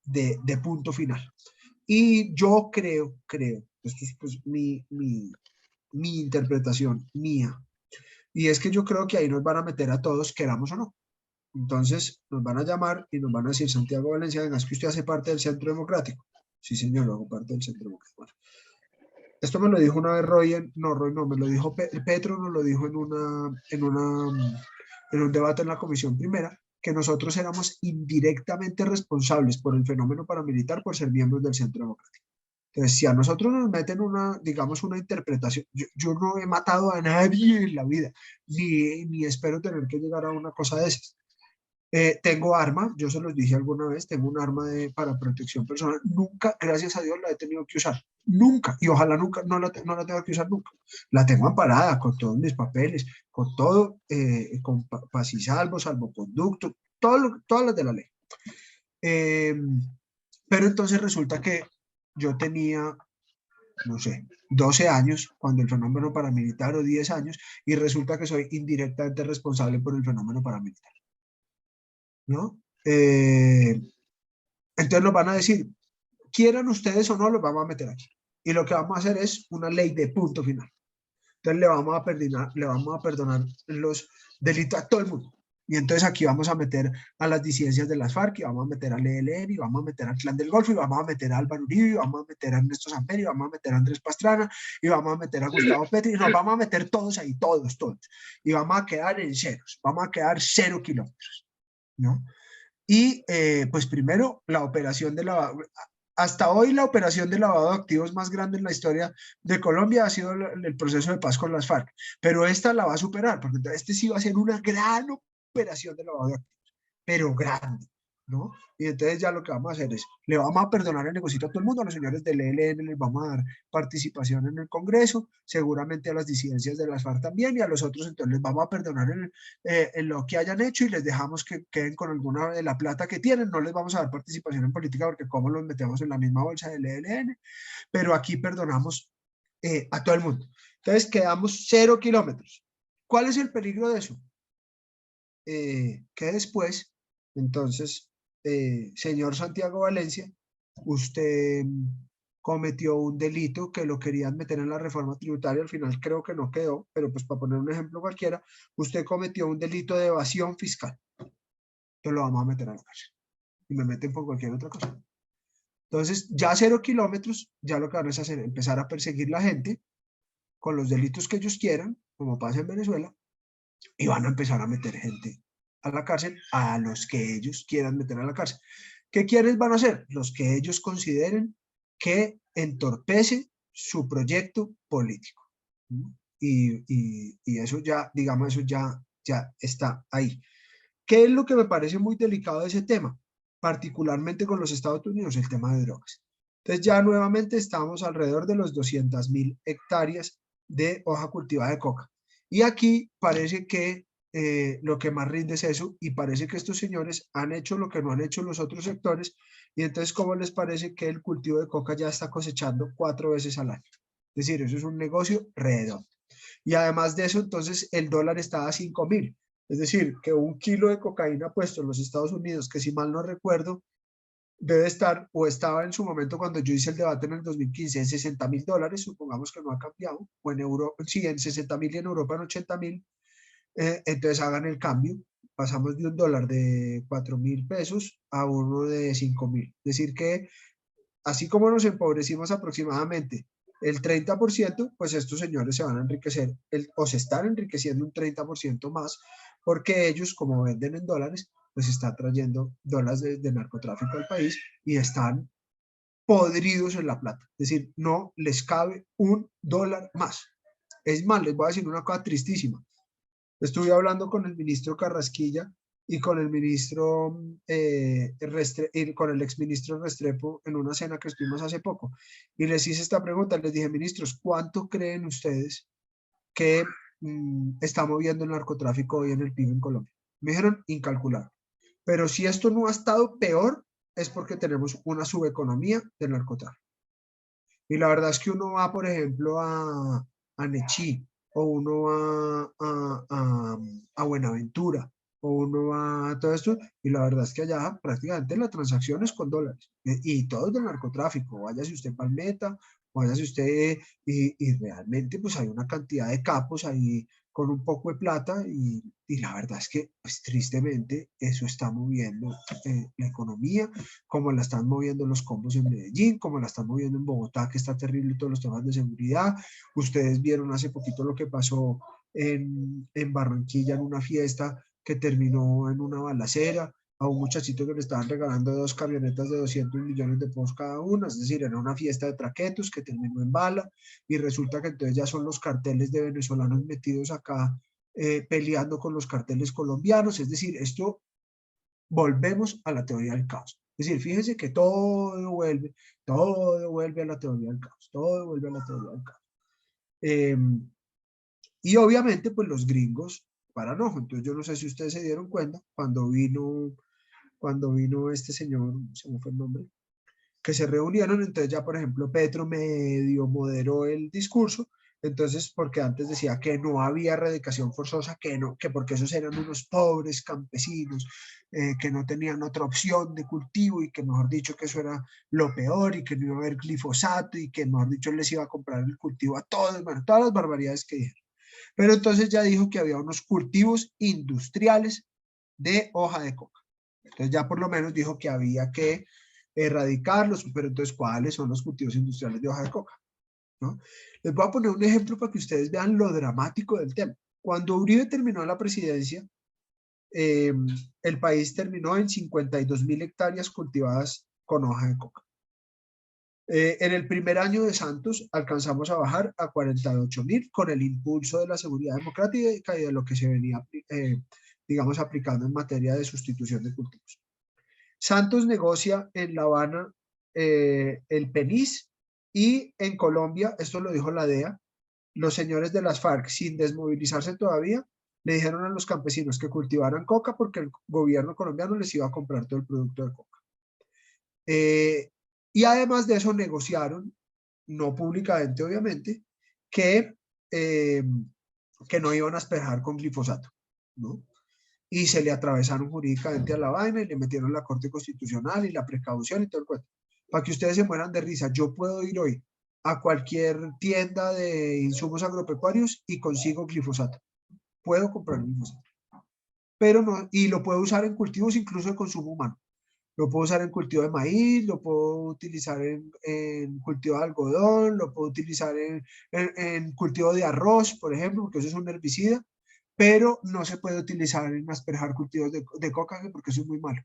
de punto final. Y yo creo, esto es pues mi interpretación mía, y es que yo creo que ahí nos van a meter a todos, queramos o no. Entonces nos van a llamar y nos van a decir, Santiago Valencia, venga, es que usted hace parte del Centro Democrático. Sí, señor, hago parte del Centro Democrático. Bueno, esto me lo dijo una vez Roy, no, me lo dijo Petro, nos lo dijo en un debate en la Comisión Primera, que nosotros éramos indirectamente responsables por el fenómeno paramilitar por ser miembros del Centro Democrático. Entonces, si a nosotros nos meten digamos, una interpretación, yo no he matado a nadie en la vida, ni espero tener que llegar a una cosa de esas. Tengo arma, yo se los dije alguna vez, tengo un arma para protección personal. Nunca, gracias a Dios, la he tenido que usar. Nunca. Y ojalá nunca, no la tenga que usar nunca. La tengo amparada con todos mis papeles, con todo, con paz y salvoconducto, todas las de la ley. Pero entonces resulta que yo tenía, no sé, 12 años cuando el fenómeno paramilitar o 10 años y resulta que soy indirectamente responsable por el fenómeno paramilitar. ¿No? Entonces nos van a decir, quieran ustedes o no, los vamos a meter aquí. Y lo que vamos a hacer es una ley de punto final. Entonces le vamos a perdonar los delitos a todo el mundo. Y entonces aquí vamos a meter a las disidencias de las FARC, y vamos a meter al ELN, y vamos a meter al Clan del Golfo, y vamos a meter a Álvaro Uribe, y vamos a meter a Ernesto Samper, y vamos a meter a Andrés Pastrana, y vamos a meter a Gustavo Petro, y nos vamos a meter todos ahí, todos. Y vamos a quedar en ceros, vamos a quedar 0 kilómetros, ¿no? Y pues primero, la operación de lavado. Hasta hoy la operación de lavado de activos más grande en la historia de Colombia ha sido el proceso de paz con las FARC, pero esta la va a superar, porque este sí va a ser una gran operación de lavado de activos, pero grande, ¿no? Y entonces ya lo que vamos a hacer es, le vamos a perdonar el negocio a todo el mundo, a los señores del ELN les vamos a dar participación en el Congreso, seguramente a las disidencias de las FARC también, y a los otros entonces les vamos a perdonar en lo que hayan hecho y les dejamos que queden con alguna de la plata que tienen, no les vamos a dar participación en política porque como los metemos en la misma bolsa del ELN, pero aquí perdonamos a todo el mundo. Entonces quedamos 0 kilómetros. ¿Cuál es el peligro de eso? Que después, entonces, señor Santiago Valencia, usted cometió un delito que lo querían meter en la reforma tributaria, al final creo que no quedó, pero pues para poner un ejemplo cualquiera, usted cometió un delito de evasión fiscal. Entonces lo vamos a meter a la cárcel y me meten por cualquier otra cosa. Entonces, ya 0 kilómetros, ya lo que van a hacer es empezar a perseguir la gente con los delitos que ellos quieran, como pasa en Venezuela, y van a empezar a meter gente a la cárcel a los que ellos quieran meter a la cárcel. ¿Qué quiénes van a hacer? Los que ellos consideren que entorpece su proyecto político. Y eso ya, digamos, eso ya está ahí. ¿Qué es lo que me parece muy delicado de ese tema? Particularmente con los Estados Unidos, el tema de drogas. Entonces ya nuevamente estamos alrededor de los 200.000 hectáreas de hoja cultivada de coca. Y aquí parece que lo que más rinde es eso, y parece que estos señores han hecho lo que no han hecho los otros sectores, y entonces, ¿cómo les parece que el cultivo de coca ya está cosechando 4 veces al año? Es decir, eso es un negocio redondo. Y además de eso, entonces, el dólar está a 5.000. Es decir, que un kilo de cocaína puesto en los Estados Unidos, que si mal no recuerdo, debe estar, o estaba en su momento cuando yo hice el debate en el 2015, en $60.000, supongamos que no ha cambiado, o en Europa, sí, en 60.000 y en Europa en 80.000, entonces hagan el cambio, pasamos de un dólar de 4.000 pesos a uno de 5.000. Es decir que, así como nos empobrecimos aproximadamente el 30%, pues estos señores se van a enriquecer, o se están enriqueciendo un 30% más, porque ellos, como venden en dólares, pues está trayendo dólares de narcotráfico al país y están podridos en la plata. Es decir, no les cabe $1 más. Es más, les voy a decir una cosa tristísima. Estuve hablando con el ministro Carrasquilla y con el ministro con el exministro Restrepo en una cena que estuvimos hace poco. Y les hice esta pregunta, les dije, ministros, ¿cuánto creen ustedes que está moviendo el narcotráfico hoy en el PIB en Colombia? Me dijeron, incalculable. Pero si esto no ha estado peor, es porque tenemos una subeconomía del narcotráfico. Y la verdad es que uno va, por ejemplo, a Nechí, o uno va a Buenaventura, o uno va a todo esto, y la verdad es que allá prácticamente la transacción es con dólares, y todo es del narcotráfico, váyase usted Palmeta, váyase usted, y realmente pues hay una cantidad de capos ahí con un poco de plata, y la verdad es que pues tristemente eso está moviendo la economía, como la están moviendo los combos en Medellín, como la están moviendo en Bogotá, que está terrible todos los temas de seguridad. Ustedes vieron hace poquito lo que pasó en Barranquilla en una fiesta que terminó en una balacera a un muchachito que le estaban regalando 2 camionetas de 200 millones de pesos cada una, es decir, era una fiesta de traquetos que terminó en bala y resulta que entonces ya son los carteles de venezolanos metidos acá peleando con los carteles colombianos, es decir, esto volvemos a la teoría del caos. Es decir, fíjense que todo vuelve a la teoría del caos, todo vuelve a la teoría del caos. Y obviamente, pues los gringos para no. Entonces, yo no sé si ustedes se dieron cuenta, cuando vino este señor, se me fue el nombre, que se reunieron, entonces ya, por ejemplo, Petro medio moderó el discurso, entonces, porque antes decía que no había erradicación forzosa, que no, que porque esos eran unos pobres campesinos, que no tenían otra opción de cultivo y que, mejor dicho, que eso era lo peor y que no iba a haber glifosato y que, mejor dicho, les iba a comprar el cultivo a todos, bueno, todas las barbaridades que dijeron. Pero entonces ya dijo que había unos cultivos industriales de hoja de coca. Entonces ya por lo menos dijo que había que erradicarlos, pero entonces, ¿cuáles son los cultivos industriales de hoja de coca? ¿No? Les voy a poner un ejemplo para que ustedes vean lo dramático del tema. Cuando Uribe terminó la presidencia, el país terminó en 52.000 hectáreas cultivadas con hoja de coca. En el primer año de Santos alcanzamos a bajar a 48.000 con el impulso de la seguridad democrática y de lo que se venía, digamos, aplicando en materia de sustitución de cultivos. Santos negocia en La Habana el PENIS y en Colombia, esto lo dijo la DEA, los señores de las FARC, sin desmovilizarse todavía, le dijeron a los campesinos que cultivaran coca porque el gobierno colombiano les iba a comprar todo el producto de coca. Y además de eso negociaron, no públicamente obviamente, que no iban a asperjar con glifosato, ¿no? Y se le atravesaron jurídicamente a la vaina y le metieron la Corte Constitucional y la precaución y todo el cuento. Para que ustedes se mueran de risa, yo puedo ir hoy a cualquier tienda de insumos agropecuarios y consigo glifosato. Puedo comprar glifosato. Pero no, y lo puedo usar en cultivos incluso de consumo humano. Lo puedo usar en cultivo de maíz, lo puedo utilizar en cultivo de algodón, lo puedo utilizar en cultivo de arroz, por ejemplo, porque eso es un herbicida, pero no se puede utilizar en asperjar cultivos de coca porque eso es muy malo.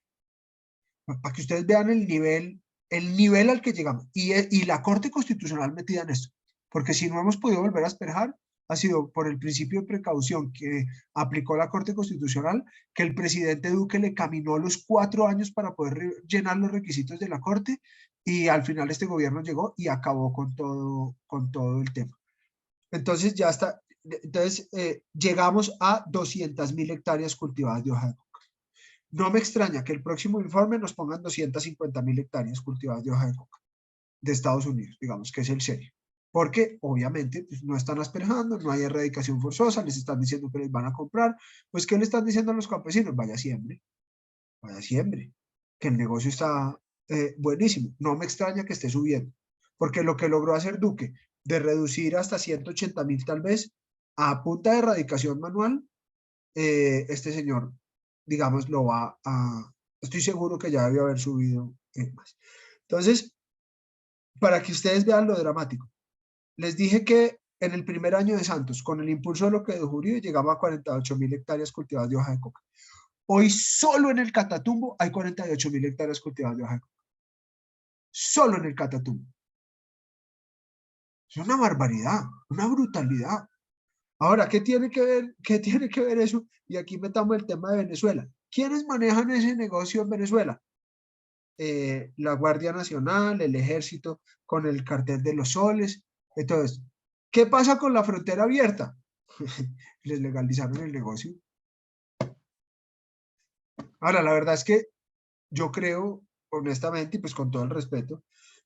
Para que ustedes vean el nivel al que llegamos. Y la Corte Constitucional metida en esto, porque si no hemos podido volver a asperjar, ha sido por el principio de precaución que aplicó la Corte Constitucional, que el presidente Duque le caminó los 4 años para poder llenar los requisitos de la Corte, y al final este gobierno llegó y acabó con todo el tema. Entonces ya está, entonces llegamos a 200.000 hectáreas cultivadas de hoja de coca. No me extraña que el próximo informe nos pongan 250.000 hectáreas cultivadas de hoja de coca de Estados Unidos, digamos, que es el serio. Porque obviamente pues, no están asperjando, no hay erradicación forzosa, les están diciendo que les van a comprar. Pues, ¿qué le están diciendo a los campesinos? Vaya siembre, que el negocio está buenísimo. No me extraña que esté subiendo, porque lo que logró hacer Duque, de reducir hasta 180.000 tal vez, a punta de erradicación manual, este señor, digamos, estoy seguro que ya debió haber subido más. Entonces, para que ustedes vean lo dramático, les dije que en el primer año de Santos, con el impulso de lo que dejó Uribe, llegamos a 48.000 hectáreas cultivadas de hoja de coca. Hoy solo en el Catatumbo hay 48.000 hectáreas cultivadas de hoja de coca. Solo en el Catatumbo. Es una barbaridad, una brutalidad. Ahora, qué tiene que ver eso? Y aquí metamos el tema de Venezuela. ¿Quiénes manejan ese negocio en Venezuela? La Guardia Nacional, el Ejército, con el cartel de los soles. Entonces, ¿qué pasa con la frontera abierta? Les legalizaron el negocio. Ahora, la verdad es que yo creo, honestamente, y pues con todo el respeto,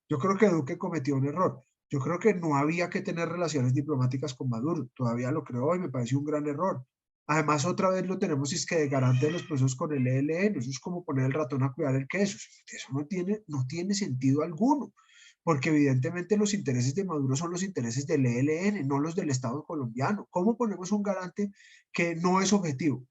yo creo que Duque cometió un error. Yo creo que no había que tener relaciones diplomáticas con Maduro. Todavía lo creo y me pareció un gran error. Además, otra vez lo tenemos es que de garante de los procesos con el ELN. Eso es como poner el ratón a cuidar el queso. Eso no tiene sentido alguno. Porque evidentemente los intereses de Maduro son los intereses del ELN, no los del Estado colombiano. ¿Cómo ponemos un garante que no es objetivo?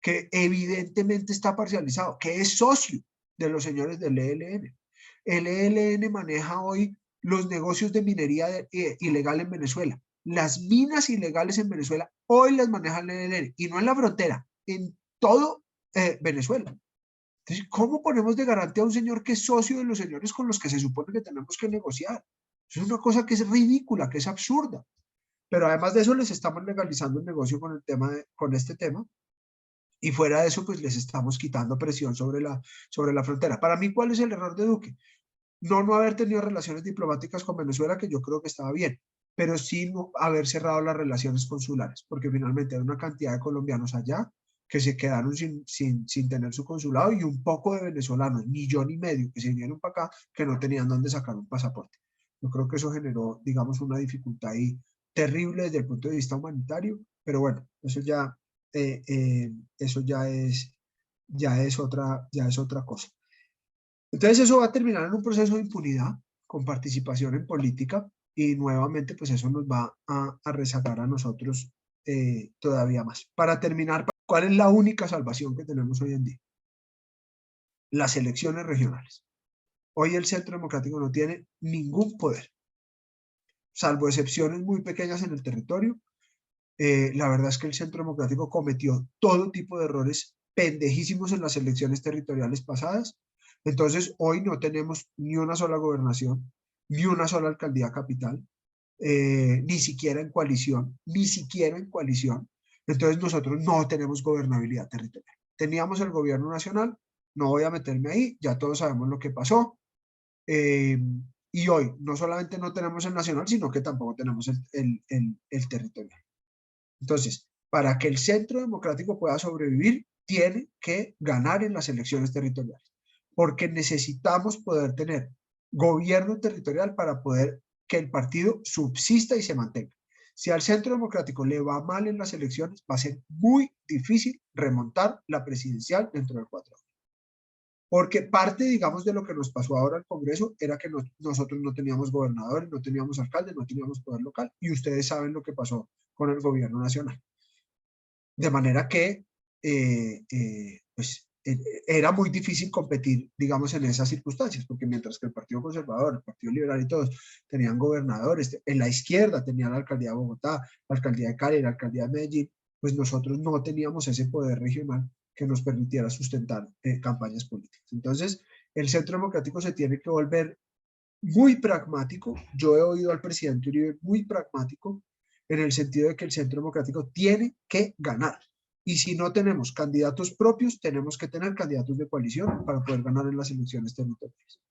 Que evidentemente está parcializado, que es socio de los señores del ELN. El ELN maneja hoy los negocios de minería ilegal en Venezuela. Las minas ilegales en Venezuela hoy las maneja el ELN y no en la frontera, en todo Venezuela. Entonces, ¿cómo ponemos de garantía a un señor que es socio de los señores con los que se supone que tenemos que negociar? Eso es una cosa que es ridícula, que es absurda. Pero además de eso les estamos legalizando el negocio con este tema. Y fuera de eso, pues les estamos quitando presión sobre la frontera. Para mí, ¿cuál es el error de Duque? No haber tenido relaciones diplomáticas con Venezuela, que yo creo que estaba bien, pero sí no haber cerrado las relaciones consulares, porque finalmente hay una cantidad de colombianos allá que se quedaron sin tener su consulado y un poco de venezolanos, 1,5 millones, que se vinieron para acá, que no tenían dónde sacar un pasaporte. Yo creo que eso generó, digamos, una dificultad ahí terrible desde el punto de vista humanitario, pero bueno, eso ya es otra cosa. Entonces eso va a terminar en un proceso de impunidad con participación en política y nuevamente pues eso nos va a rezagar a nosotros todavía más. Para terminar, ¿cuál es la única salvación que tenemos hoy en día? Las elecciones regionales. Hoy el Centro Democrático no tiene ningún poder, salvo excepciones muy pequeñas en el territorio. La verdad es que el Centro Democrático cometió todo tipo de errores pendejísimos en las elecciones territoriales pasadas. Entonces, hoy no tenemos ni una sola gobernación, ni una sola alcaldía capital, ni siquiera en coalición, ni siquiera en coalición. Entonces, nosotros no tenemos gobernabilidad territorial. Teníamos el gobierno nacional, no voy a meterme ahí, ya todos sabemos lo que pasó. Y hoy no solamente no tenemos el nacional, sino que tampoco tenemos el territorial. Entonces, para que el Centro Democrático pueda sobrevivir, tiene que ganar en las elecciones territoriales, porque necesitamos poder tener gobierno territorial para poder que el partido subsista y se mantenga. Si al Centro Democrático le va mal en las elecciones, va a ser muy difícil remontar la presidencial dentro de 4 años. Porque parte, digamos, de lo que nos pasó ahora al Congreso era que nosotros no teníamos gobernadores, no teníamos alcaldes, no teníamos poder local. Y ustedes saben lo que pasó con el gobierno nacional. De manera que, era muy difícil competir, digamos, en esas circunstancias, porque mientras que el Partido Conservador, el Partido Liberal y todos tenían gobernadores, en la izquierda tenían la alcaldía de Bogotá, la alcaldía de Cali, la alcaldía de Medellín, pues nosotros no teníamos ese poder regional que nos permitiera sustentar campañas políticas. Entonces, el Centro Democrático se tiene que volver muy pragmático. Yo he oído al presidente Uribe muy pragmático en el sentido de que el Centro Democrático tiene que ganar. Y si no tenemos candidatos propios, tenemos que tener candidatos de coalición para poder ganar en las elecciones territoriales.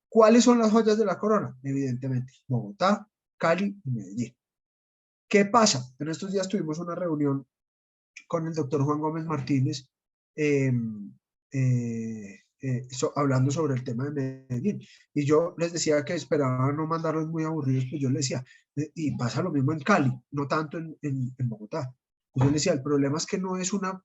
¿Cuáles son las joyas de la corona? Evidentemente, Bogotá, Cali y Medellín. ¿Qué pasa? En estos días tuvimos una reunión con el doctor Juan Gómez Martínez hablando sobre el tema de Medellín. Y yo les decía que esperaba no mandarlos muy aburridos, pues yo les decía, y pasa lo mismo en Cali, no tanto en Bogotá. Pues yo les decía, el problema es que no es una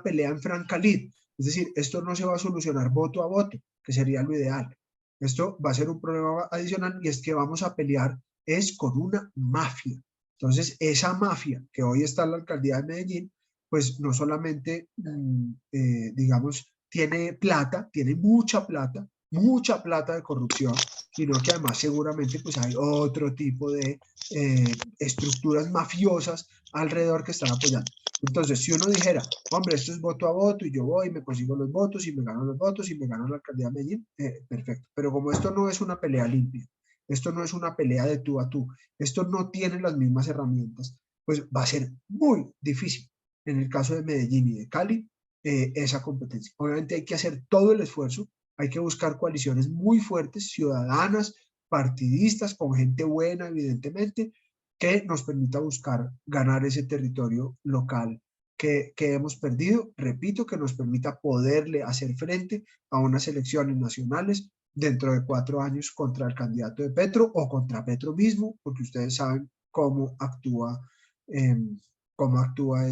pelea en franca lid. Es decir, esto no se va a solucionar voto a voto, que sería lo ideal. Esto va a ser un problema adicional y es que vamos a pelear es con una mafia. Entonces, esa mafia que hoy está en la alcaldía de Medellín, pues no solamente, digamos, tiene plata, tiene mucha plata de corrupción, sino que además seguramente pues hay otro tipo de estructuras mafiosas alrededor que están apoyando. Entonces, si uno dijera, hombre, esto es voto a voto y yo voy y me consigo los votos y me gano los votos y me gano la alcaldía de Medellín, perfecto. Pero como esto no es una pelea limpia, esto no es una pelea de tú a tú, esto no tiene las mismas herramientas, pues va a ser muy difícil en el caso de Medellín y de Cali esa competencia. Obviamente hay que hacer todo el esfuerzo, hay que buscar coaliciones muy fuertes, ciudadanas, partidistas, con gente buena, evidentemente, que nos permita buscar ganar ese territorio local que hemos perdido. Repito, que nos permita poderle hacer frente a unas elecciones nacionales dentro de 4 años contra el candidato de Petro o contra Petro mismo, porque ustedes saben eh, cómo actúa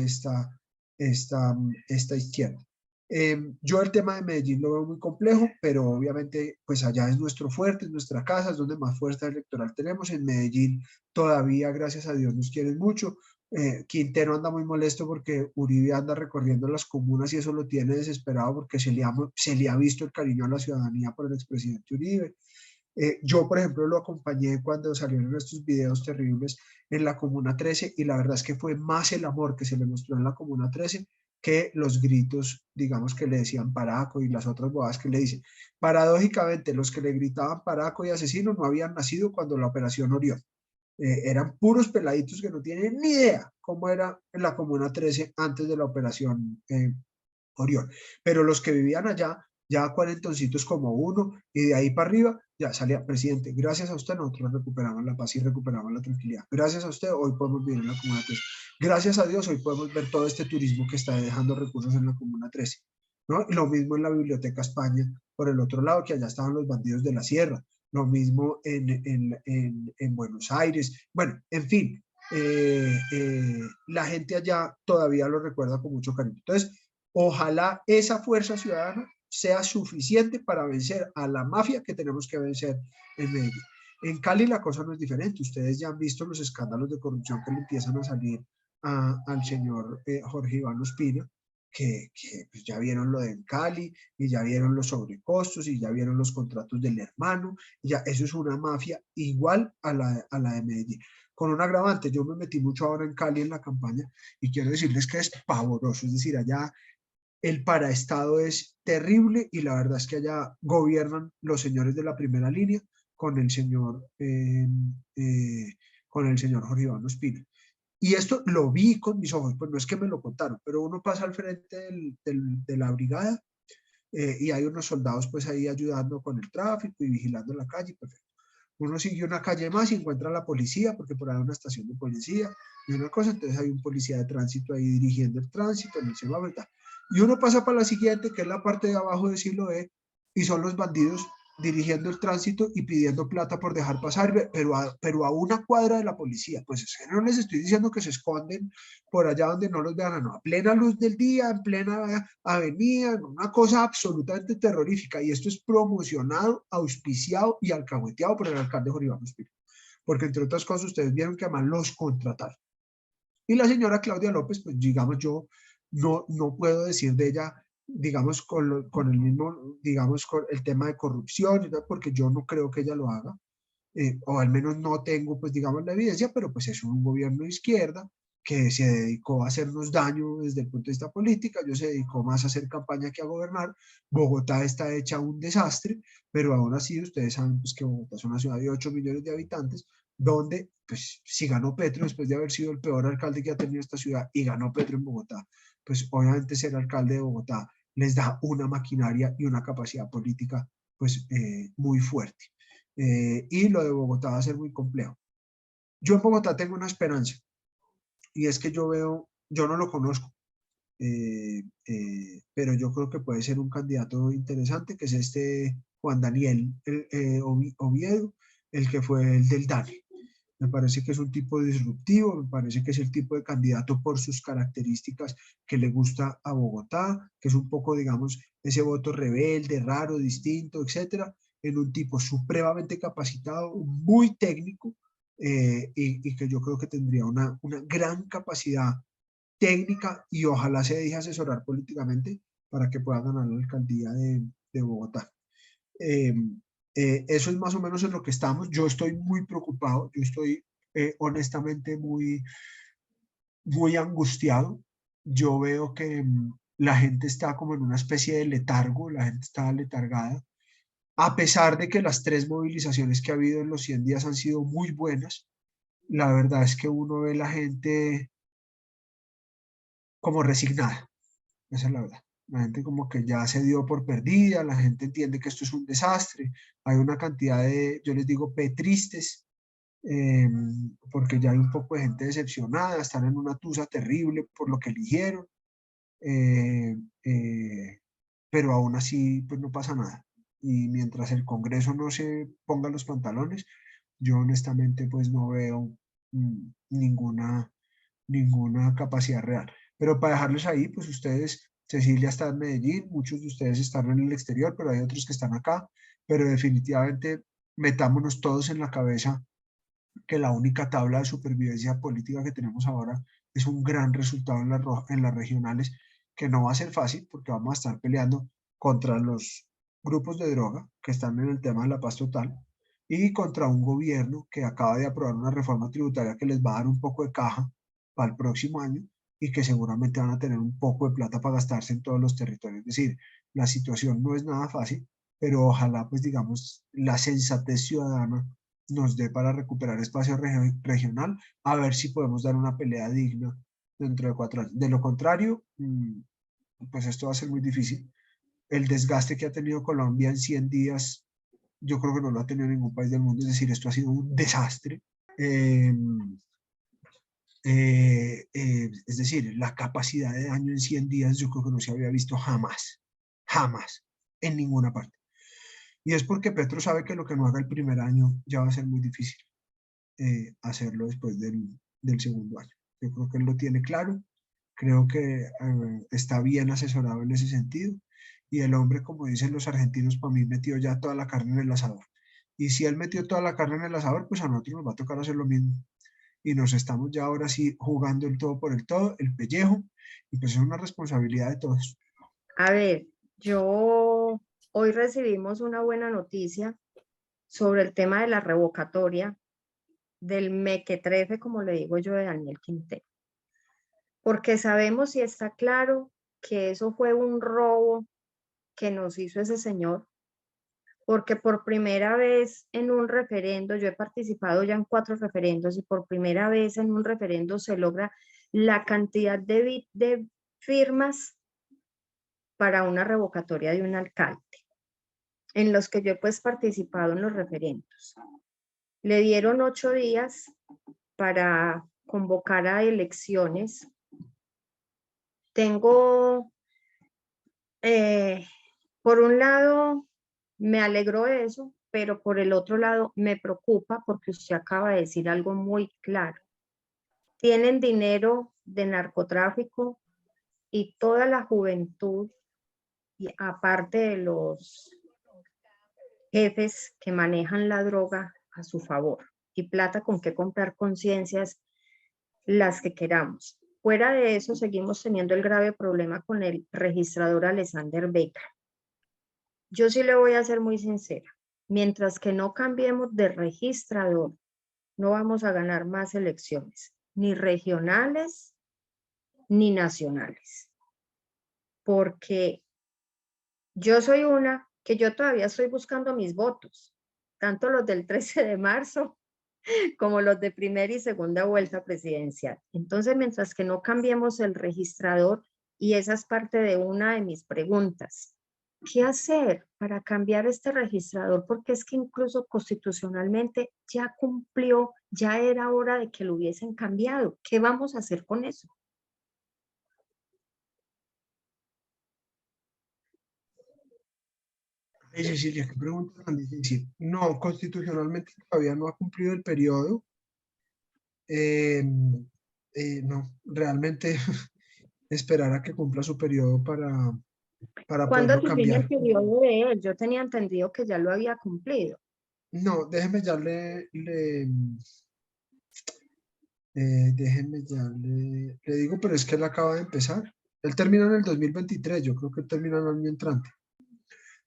esta izquierda. Yo el tema de Medellín lo veo muy complejo, pero obviamente pues allá es nuestro fuerte, es nuestra casa, es donde más fuerza electoral tenemos. En Medellín todavía, gracias a Dios, nos quieren mucho. Quintero anda muy molesto porque Uribe anda recorriendo las comunas y eso lo tiene desesperado porque se le ha visto el cariño a la ciudadanía por el expresidente Uribe. Yo, por ejemplo, lo acompañé cuando salieron estos videos terribles en la Comuna 13 y la verdad es que fue más el amor que se le mostró en la Comuna 13 que los gritos, digamos, que le decían Paraco y las otras bobadas que le dicen. Paradójicamente, los que le gritaban Paraco y asesino no habían nacido cuando la operación Orión. Eran puros peladitos que no tienen ni idea cómo era en la Comuna 13 antes de la operación Orión. Pero los que vivían allá, ya cuarentoncitos como uno, y de ahí para arriba, ya salía presidente. Gracias a usted nosotros recuperamos la paz y recuperamos la tranquilidad. Gracias a usted hoy podemos vivir en la Comuna 13. Gracias a Dios hoy podemos ver todo este turismo que está dejando recursos en la Comuna 13. ¿No? Y lo mismo en la Biblioteca España, por el otro lado, que allá estaban los bandidos de la sierra. Lo mismo en Buenos Aires. Bueno, en fin, la gente allá todavía lo recuerda con mucho cariño. Entonces, ojalá esa fuerza ciudadana sea suficiente para vencer a la mafia que tenemos que vencer en Medellín. En Cali la cosa no es diferente. Ustedes ya han visto los escándalos de corrupción que le empiezan a salir al señor Jorge Iván Ospina, que pues ya vieron lo de Cali y ya vieron los sobrecostos y ya vieron los contratos del hermano. Ya eso es una mafia igual a la de Medellín. Con un agravante, yo me metí mucho ahora en Cali en la campaña y quiero decirles que es pavoroso. Es decir, allá el paraestado es terrible y la verdad es que allá gobiernan los señores de la primera línea con el señor, con el señor Jorge Iván Ospina. Y esto lo vi con mis ojos, pues no es que me lo contaron, pero uno pasa al frente de la brigada y hay unos soldados pues ahí ayudando con el tráfico y vigilando la calle, perfecto. Uno sigue una calle más y encuentra a la policía, porque por ahí hay una estación de policía y una cosa, entonces hay un policía de tránsito ahí dirigiendo el tránsito en el semáforo y tal. Y uno pasa para la siguiente, que es la parte de abajo de Siloé, y son los bandidos dirigiendo el tránsito y pidiendo plata por dejar pasar, pero a una cuadra de la policía. Pues no les estoy diciendo que se esconden por allá donde no los vean, no, a plena luz del día, en plena avenida, una cosa absolutamente terrorífica. Y esto es promocionado, auspiciado y alcahueteado por el alcalde Jorge Iván Ospina. Porque entre otras cosas ustedes vieron que además los contrataron. Y la señora Claudia López, pues digamos yo no puedo decir de ella, digamos, con el mismo, digamos, con el tema de corrupción, porque yo no creo que ella lo haga, o al menos no tengo, pues digamos, la evidencia, pero pues es un gobierno de izquierda que se dedicó a hacernos daño desde el punto de vista político, yo se dedicó más a hacer campaña que a gobernar. Bogotá está hecha un desastre, pero aún así ustedes saben pues, que Bogotá es una ciudad de 8 millones de habitantes, donde pues si ganó Petro después de haber sido el peor alcalde que ha tenido esta ciudad y ganó Petro en Bogotá, pues obviamente ser alcalde de Bogotá les da una maquinaria y una capacidad política pues muy fuerte. Y lo de Bogotá va a ser muy complejo. Yo en Bogotá tengo una esperanza y es que yo veo, yo no lo conozco, pero yo creo que puede ser un candidato interesante, que es este Juan Daniel Oviedo, el que fue el del DANE. Me parece que es un tipo disruptivo, me parece que es el tipo de candidato por sus características que le gusta a Bogotá, que es un poco, digamos, ese voto rebelde, raro, distinto, etcétera, en un tipo supremamente capacitado, muy técnico, y que yo creo que tendría una gran capacidad técnica y ojalá se deje asesorar políticamente para que pueda ganar la alcaldía de Bogotá. Eh, Eso es más o menos en lo que estamos. Yo estoy muy preocupado, yo estoy honestamente muy angustiado. Yo veo que la gente está como en una especie de letargo, la gente está letargada, a pesar de que las 3 movilizaciones que ha habido en los 100 días han sido muy buenas. La verdad es que uno ve la gente como resignada, esa es la verdad. La gente como que ya se dio por perdida, la gente entiende que esto es un desastre, hay una cantidad de, yo les digo, petristes, eh, porque ya hay un poco de gente decepcionada, están en una tusa terrible por lo que eligieron, eh, eh, pero aún así pues no pasa nada. Y mientras el Congreso no se ponga los pantalones, yo honestamente pues no veo ninguna capacidad real. Pero para dejarles ahí, pues ustedes, Cecilia está en Medellín, muchos de ustedes están en el exterior, pero hay otros que están acá, pero definitivamente metámonos todos en la cabeza que la única tabla de supervivencia política que tenemos ahora es un gran resultado en las regionales, que no va a ser fácil porque vamos a estar peleando contra los grupos de droga que están en el tema de la paz total y contra un gobierno que acaba de aprobar una reforma tributaria que les va a dar un poco de caja para el próximo año y que seguramente van a tener un poco de plata para gastarse en todos los territorios. Es decir, la situación no es nada fácil, pero ojalá, pues digamos, la sensatez ciudadana nos dé para recuperar espacio regional, a ver si podemos dar una pelea digna dentro de 4 años. De lo contrario, pues esto va a ser muy difícil. El desgaste que ha tenido Colombia en 100 días, yo creo que no lo ha tenido ningún país del mundo, es decir, esto ha sido un desastre. Eh, es decir, la capacidad de daño en 100 días yo creo que no se había visto jamás, jamás, en ninguna parte. Y es porque Petro sabe que lo que no haga el primer año ya va a ser muy difícil hacerlo después del segundo año. Yo creo que él lo tiene claro, creo que está bien asesorado en ese sentido y el hombre, como dicen los argentinos, para mí metió ya toda la carne en el asador. Y si él metió toda la carne en el asador, pues a nosotros nos va a tocar hacer lo mismo. Y nos estamos ya ahora sí jugando el todo por el todo, el pellejo, y pues es una responsabilidad de todos. A ver, hoy recibimos una buena noticia sobre el tema de la revocatoria del mequetrefe, como le digo yo, de Daniel Quintero. Porque sabemos y está claro que eso fue un robo que nos hizo ese señor, porque por primera vez en un referendo, yo he participado ya en 4 referendos y por primera vez en un referendo se logra la cantidad de firmas para una revocatoria de un alcalde, en los que yo he pues participado en los referendos. Le dieron 8 días para convocar a elecciones. Tengo, por un lado, me alegró eso, pero por el otro lado me preocupa porque usted acaba de decir algo muy claro. Tienen dinero de narcotráfico y toda la juventud, y aparte de los jefes que manejan la droga a su favor y plata con que comprar conciencias las que queramos. Fuera de eso, seguimos teniendo el grave problema con el registrador Alexander Becker. Yo sí le voy a ser muy sincera. Mientras que no cambiemos de registrador, no vamos a ganar más elecciones, ni regionales ni nacionales. Porque yo soy una que yo todavía estoy buscando mis votos, tanto los del 13 de marzo como los de primera y segunda vuelta presidencial. Entonces, mientras que no cambiemos el registrador, y esa es parte de una de mis preguntas, ¿qué hacer para cambiar este registrador? Porque es que incluso constitucionalmente ya cumplió, ya era hora de que lo hubiesen cambiado. ¿Qué vamos a hacer con eso? Cecilia, qué pregunta tan difícil. No, constitucionalmente todavía no ha cumplido el periodo. Eh, no, realmente esperar a que cumpla su periodo para ¿Cuándo poderlo termina el cambiar. periodo de él? Yo tenía entendido que ya lo había cumplido. No, déjeme ya le digo, pero es que él acaba de empezar. Él termina en el 2023, yo creo que él termina el año entrante.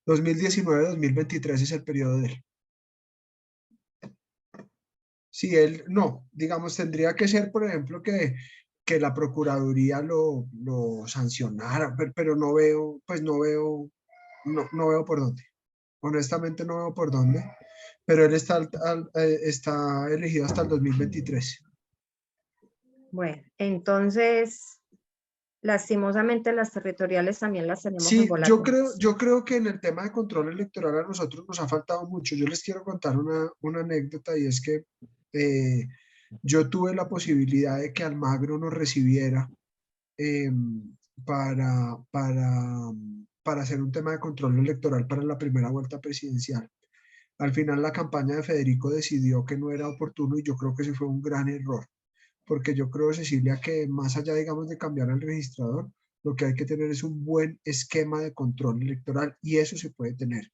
2019-2023 es el periodo de él. Si él, no, digamos, tendría que ser, por ejemplo, que la Procuraduría lo sancionara, pero no veo, pues no veo por dónde. Honestamente no veo por dónde, pero él está elegido hasta el 2023. Bueno, entonces, lastimosamente las territoriales también las tenemos Sí, embolatadas. yo creo que en el tema de control electoral a nosotros nos ha faltado mucho. Yo les quiero contar una anécdota y es que eh, yo tuve la posibilidad de que Almagro nos recibiera eh, para hacer un tema de control electoral para la primera vuelta presidencial. Al final la campaña de Federico decidió que no era oportuno y yo creo que ese fue un gran error, porque yo creo, Cecilia, que más allá, digamos, de cambiar el registrador, lo que hay que tener es un buen esquema de control electoral y eso se puede tener.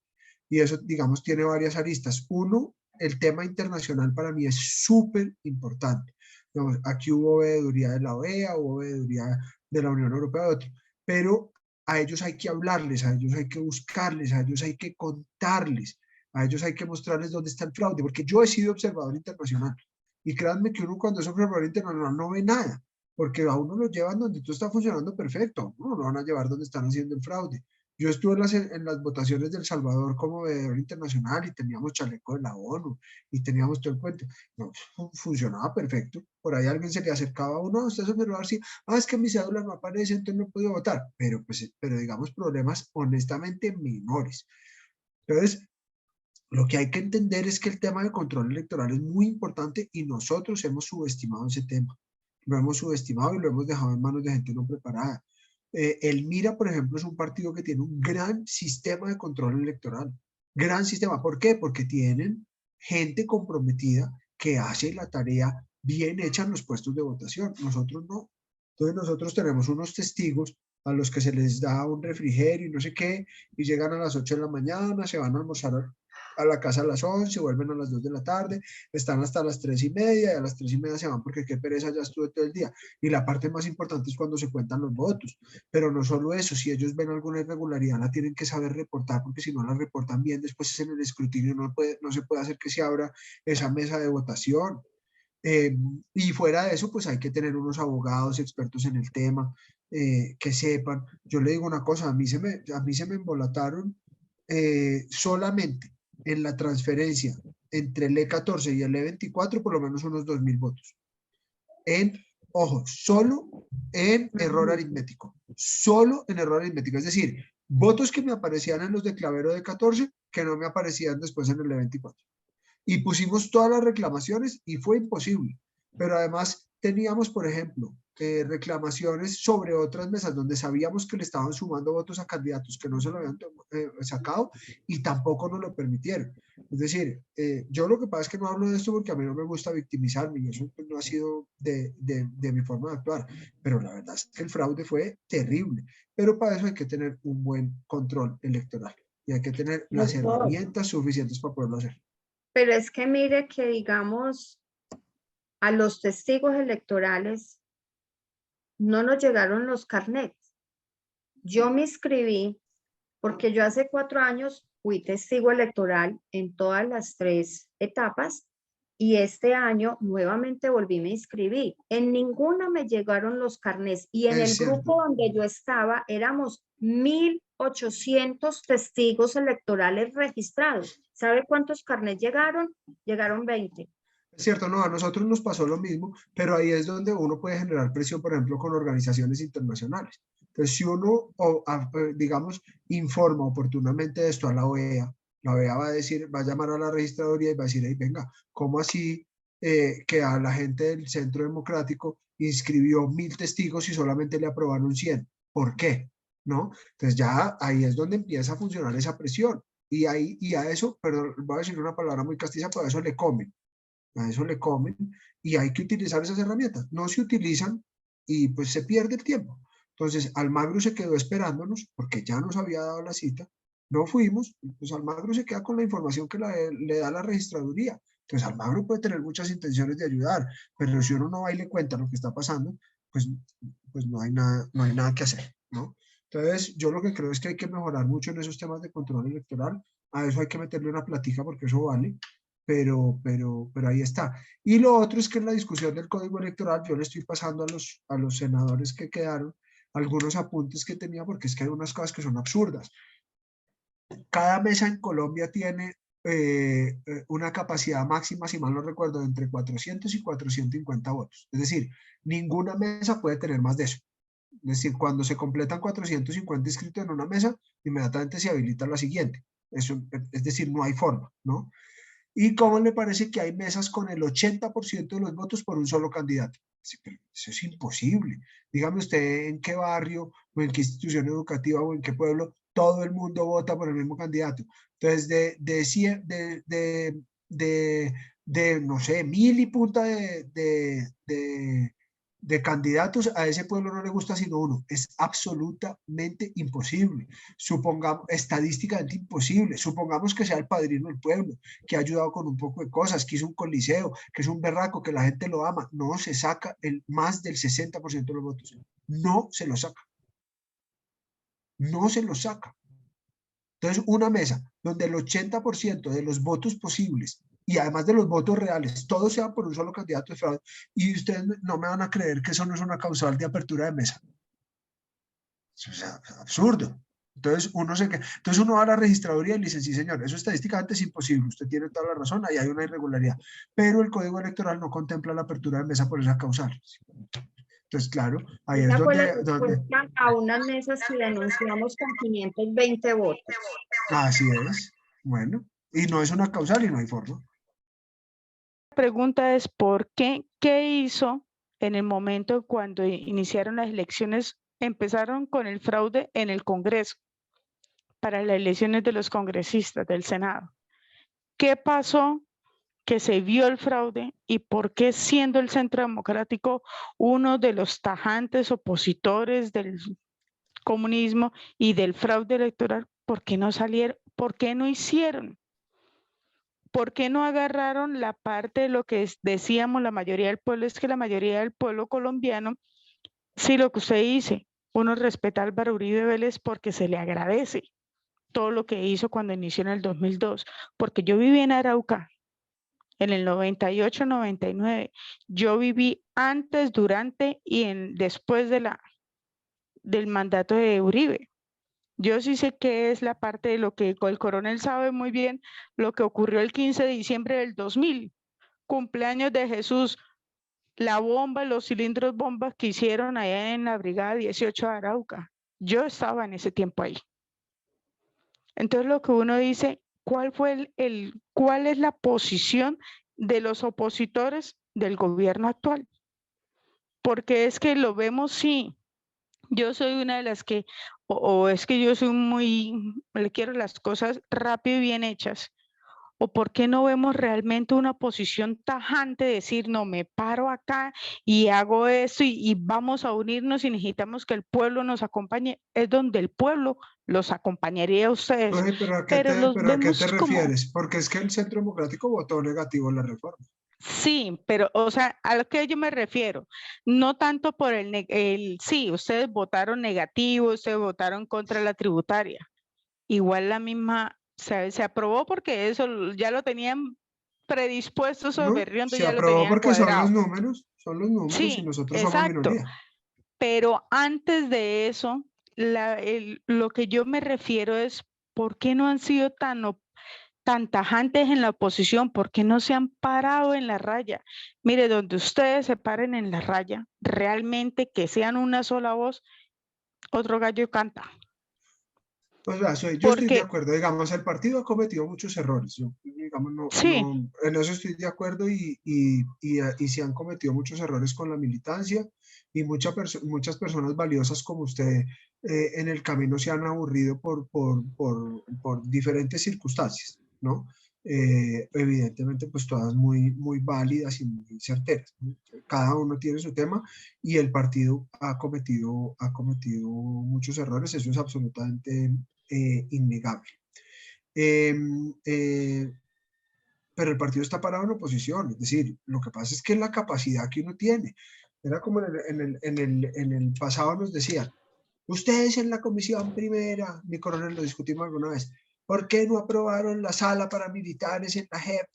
Y eso, digamos, tiene varias aristas. Uno, el tema internacional para mí es súper importante. Digamos, aquí hubo veeduría de la OEA, hubo veeduría de la Unión Europea, de otro, pero a ellos hay que hablarles, a ellos hay que buscarles, a ellos hay que contarles, a ellos hay que mostrarles dónde está el fraude, porque yo he sido observador internacional y créanme que uno cuando es observador internacional no ve nada, porque a uno lo llevan donde todo está funcionando perfecto, no lo van a llevar donde están haciendo el fraude. Yo estuve en las votaciones de El Salvador como veedor internacional y teníamos chaleco de la ONU y teníamos todo el cuento. No, funcionaba perfecto. Por ahí alguien se le acercaba a uno, usted es observador, sí, es que mi cédula no aparece, entonces no puedo votar. Pero digamos problemas honestamente menores. Entonces, lo que hay que entender es que el tema de control electoral es muy importante y nosotros hemos subestimado ese tema. Lo hemos subestimado y lo hemos dejado en manos de gente no preparada. El Mira, por ejemplo, es un partido que tiene un gran sistema de control electoral. Gran sistema. ¿Por qué? Porque tienen gente comprometida que hace la tarea bien hecha en los puestos de votación. Nosotros no. Entonces nosotros tenemos unos testigos a los que se les da un refrigerio y no sé qué, y llegan a las 8 de la mañana, se van a almorzar a la casa a las 11, vuelven a las 2 de la tarde, están hasta las 3:30 y a las 3:30 se van porque qué pereza, ya estuve todo el día. Y la parte más importante es cuando se cuentan los votos. Pero no solo eso, si ellos ven alguna irregularidad la tienen que saber reportar porque si no la reportan bien, después en el escrutinio no se puede hacer que se abra esa mesa de votación. Y fuera de eso, pues hay que tener unos abogados expertos en el tema que sepan. Yo le digo una cosa, a mí se me embolataron solamente en la transferencia entre el E14 y el E24 por lo menos unos 2.000 votos. Ojo, solo en error aritmético. Solo en error aritmético. Es decir, votos que me aparecían en los de clavero de 14 que no me aparecían después en el E24 y pusimos todas las reclamaciones y fue imposible. Pero además teníamos, por ejemplo, reclamaciones sobre otras mesas donde sabíamos que le estaban sumando votos a candidatos que no se lo habían sacado y tampoco nos lo permitieron. Es decir, yo lo que pasa es que no hablo de esto porque a mí no me gusta victimizarme y eso pues, no ha sido de mi forma de actuar, pero la verdad es que el fraude fue terrible. Pero para eso hay que tener un buen control electoral y hay que tener las Doctor, herramientas suficientes para poderlo hacer. pero es que mire que, digamos, a los testigos electorales no nos llegaron los carnets. Yo me inscribí porque yo hace 4 años fui testigo electoral en todas las 3 etapas y este año nuevamente volví, me inscribí. En ninguna me llegaron los carnets y en Es el grupo cierto. donde yo estaba éramos 1.800 testigos electorales registrados. ¿Sabe cuántos carnets llegaron? Llegaron 20. Es cierto, no, a nosotros nos pasó lo mismo, pero ahí es donde uno puede generar presión, por ejemplo, con organizaciones internacionales. Entonces, si uno, digamos, informa oportunamente de esto a la OEA va a decir, va a llamar a la registraduría y va a decir, hey, venga, ¿cómo así que a la gente del Centro Democrático inscribió 1.000 testigos y solamente le aprobaron 100? ¿Por qué? ¿No? Entonces ya ahí es donde empieza a funcionar esa presión. Y a eso, perdón, voy a decir una palabra muy castiza, pero a eso le comen. A eso le comen y hay que utilizar esas herramientas. No se utilizan y pues se pierde el tiempo. Entonces, Almagro se quedó esperándonos porque ya nos había dado la cita. No fuimos, pues Almagro se queda con la información que le da la registraduría. Entonces, Almagro puede tener muchas intenciones de ayudar, pero si uno no va y le cuenta lo que está pasando, pues no hay nada que hacer, ¿no? Entonces, yo lo que creo es que hay que mejorar mucho en esos temas de control electoral. A eso hay que meterle una platica porque eso vale, pero ahí está. Y lo otro es que en la discusión del código electoral yo le estoy pasando a los senadores que quedaron algunos apuntes que tenía porque es que hay unas cosas que son absurdas. Cada mesa en Colombia tiene una capacidad máxima, si mal no recuerdo, de entre 400 y 450 votos. Es decir, ninguna mesa puede tener más de eso. Es decir, cuando se completan 450 inscritos en una mesa, inmediatamente se habilita la siguiente. Eso, es decir, no hay forma, ¿no? ¿Y cómo le parece que hay mesas con el 80% de los votos por un solo candidato? Sí, pero eso es imposible. Dígame usted en qué barrio o en qué institución educativa o en qué pueblo todo el mundo vota por el mismo candidato. Entonces, no sé, mil y punta de candidatos, a ese pueblo no le gusta sino uno. Es absolutamente imposible. Supongamos, estadísticamente imposible. Supongamos que sea el padrino del pueblo, que ha ayudado con un poco de cosas, que hizo un coliseo, que es un berraco, que la gente lo ama. No se saca más del 60% de los votos. No se lo saca. No se lo saca. Entonces, una mesa donde el 80% de los votos posibles y además de los votos reales, todos sean por un solo candidato de fraude, y ustedes no me van a creer que eso no es una causal de apertura de mesa. Eso es absurdo. Entonces entonces uno va a la registraduría y le dice, sí señor, eso estadísticamente es imposible, usted tiene toda la razón, ahí hay una irregularidad, pero el Código Electoral no contempla la apertura de mesa por esa causal. Entonces, claro, ahí es Esa fue la donde respuesta a unas mesas que denunciamos con 520 votos. así es. Bueno, y no es una causal y no hay forma. La pregunta es ¿por qué? ¿Qué hizo en el momento cuando iniciaron las elecciones? Empezaron con el fraude en el Congreso para las elecciones de los congresistas del Senado. ¿Qué pasó que se vio el fraude y por qué, siendo el Centro Democrático uno de los tajantes opositores del comunismo y del fraude electoral, por qué no salieron? ¿Por qué no hicieron? ¿Por qué no agarraron la parte de lo que decíamos la mayoría del pueblo? Es que la mayoría del pueblo colombiano, sí, lo que usted dice, uno respeta a Álvaro Uribe Vélez porque se le agradece todo lo que hizo cuando inició en el 2002, porque yo viví en Arauca en el 98, 99. Yo viví antes, durante y después del mandato de Uribe. Yo sí sé qué es la parte de lo que el coronel sabe muy bien, lo que ocurrió el 15 de diciembre del 2000, cumpleaños de Jesús, la bomba, los cilindros bombas que hicieron allá en la Brigada 18 de Arauca. Yo estaba en ese tiempo ahí. Entonces lo que uno dice, ¿cuál es la posición de los opositores del gobierno actual? Porque es que lo vemos, sí. Yo soy una de las que, o es que yo soy le quiero las cosas rápido y bien hechas. ¿O por qué no vemos realmente una posición tajante de decir, no, me paro acá y hago esto y vamos a unirnos y necesitamos que el pueblo nos acompañe? Es donde el pueblo los acompañaría a ustedes, Oye, pero los pero ¿a qué te vemos como, refieres? Porque es que el Centro Democrático votó negativo en la reforma. sí, pero, o sea, a lo que yo me refiero, no tanto por sí, ustedes votaron negativo, ustedes votaron contra la tributaria. Igual la misma, se aprobó porque eso ya lo tenían predispuesto sobre No, Riondo, se ya lo aprobó tenían porque cuadrado. son los números y Sí, nosotros somos exacto. minoría. Pero antes de eso, lo que yo me refiero es, ¿por qué no han sido tan tajantes en la oposición? ¿Por qué no se han parado en la raya? Mire, donde ustedes se paren en la raya, realmente que sean una sola voz, otro gallo canta. Pues vea, yo estoy de Porque acuerdo, digamos, el partido ha cometido muchos errores, yo, digamos, sí, en eso estoy de acuerdo y se han cometido muchos errores con la militancia y muchas personas valiosas como usted en el camino se han aburrido por diferentes circunstancias, ¿no? Evidentemente, pues todas muy válidas y muy certeras, ¿no? Cada uno tiene su tema y el partido ha cometido muchos errores, eso es absolutamente innegable. Pero el partido está parado en oposición, es decir, lo que pasa es que la capacidad que uno tiene, era como en el pasado nos decían, Ustedes en la comisión primera, mi coronel, lo discutimos alguna vez, ¿por qué no aprobaron la sala para militares en la JEP?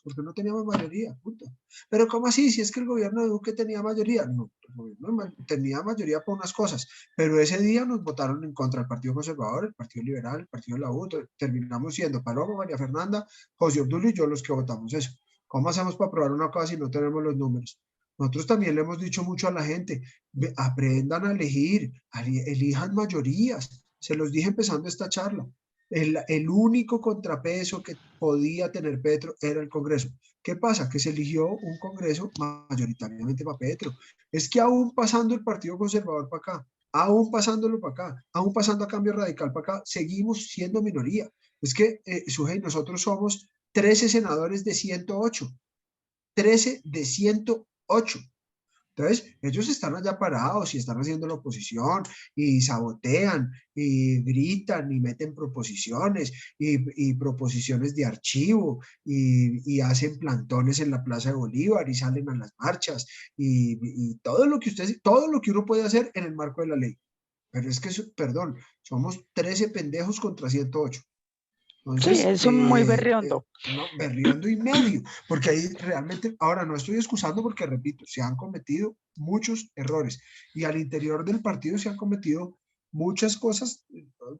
Porque no teníamos mayoría, punto. Pero ¿cómo así? Si es que el gobierno de Duque tenía mayoría. No, el gobierno tenía mayoría por unas cosas, pero ese día nos votaron en contra el Partido Conservador, el Partido Liberal, el Partido de la U, terminamos siendo Paloma, María Fernanda, José Obdulio y yo los que votamos eso. ¿Cómo hacemos para aprobar una cosa si no tenemos los números? Nosotros también le hemos dicho mucho a la gente, aprendan a elegir, elijan mayorías. Se los dije empezando esta charla. El único contrapeso que podía tener Petro era el Congreso. ¿Qué pasa? Que se eligió un Congreso mayoritariamente para Petro. Es que aún pasando el Partido Conservador para acá, aún pasándolo para acá, aún pasando a Cambio Radical para acá, seguimos siendo minoría. Es que, Sujei, nosotros somos 13 senadores de 108. 13 de 108. Entonces, ellos están allá parados y están haciendo la oposición y sabotean y gritan y meten proposiciones y proposiciones de archivo y hacen plantones en la Plaza de Bolívar y salen a las marchas y todo lo que ustedes, todo lo que uno puede hacer en el marco de la ley. Pero es que, perdón, somos 13 pendejos contra 108. Sí, Entonces, es muy berriondo. no, berriondo y medio, porque ahí realmente, ahora no estoy excusando porque, repito, se han cometido muchos errores y al interior del partido se han cometido muchas cosas.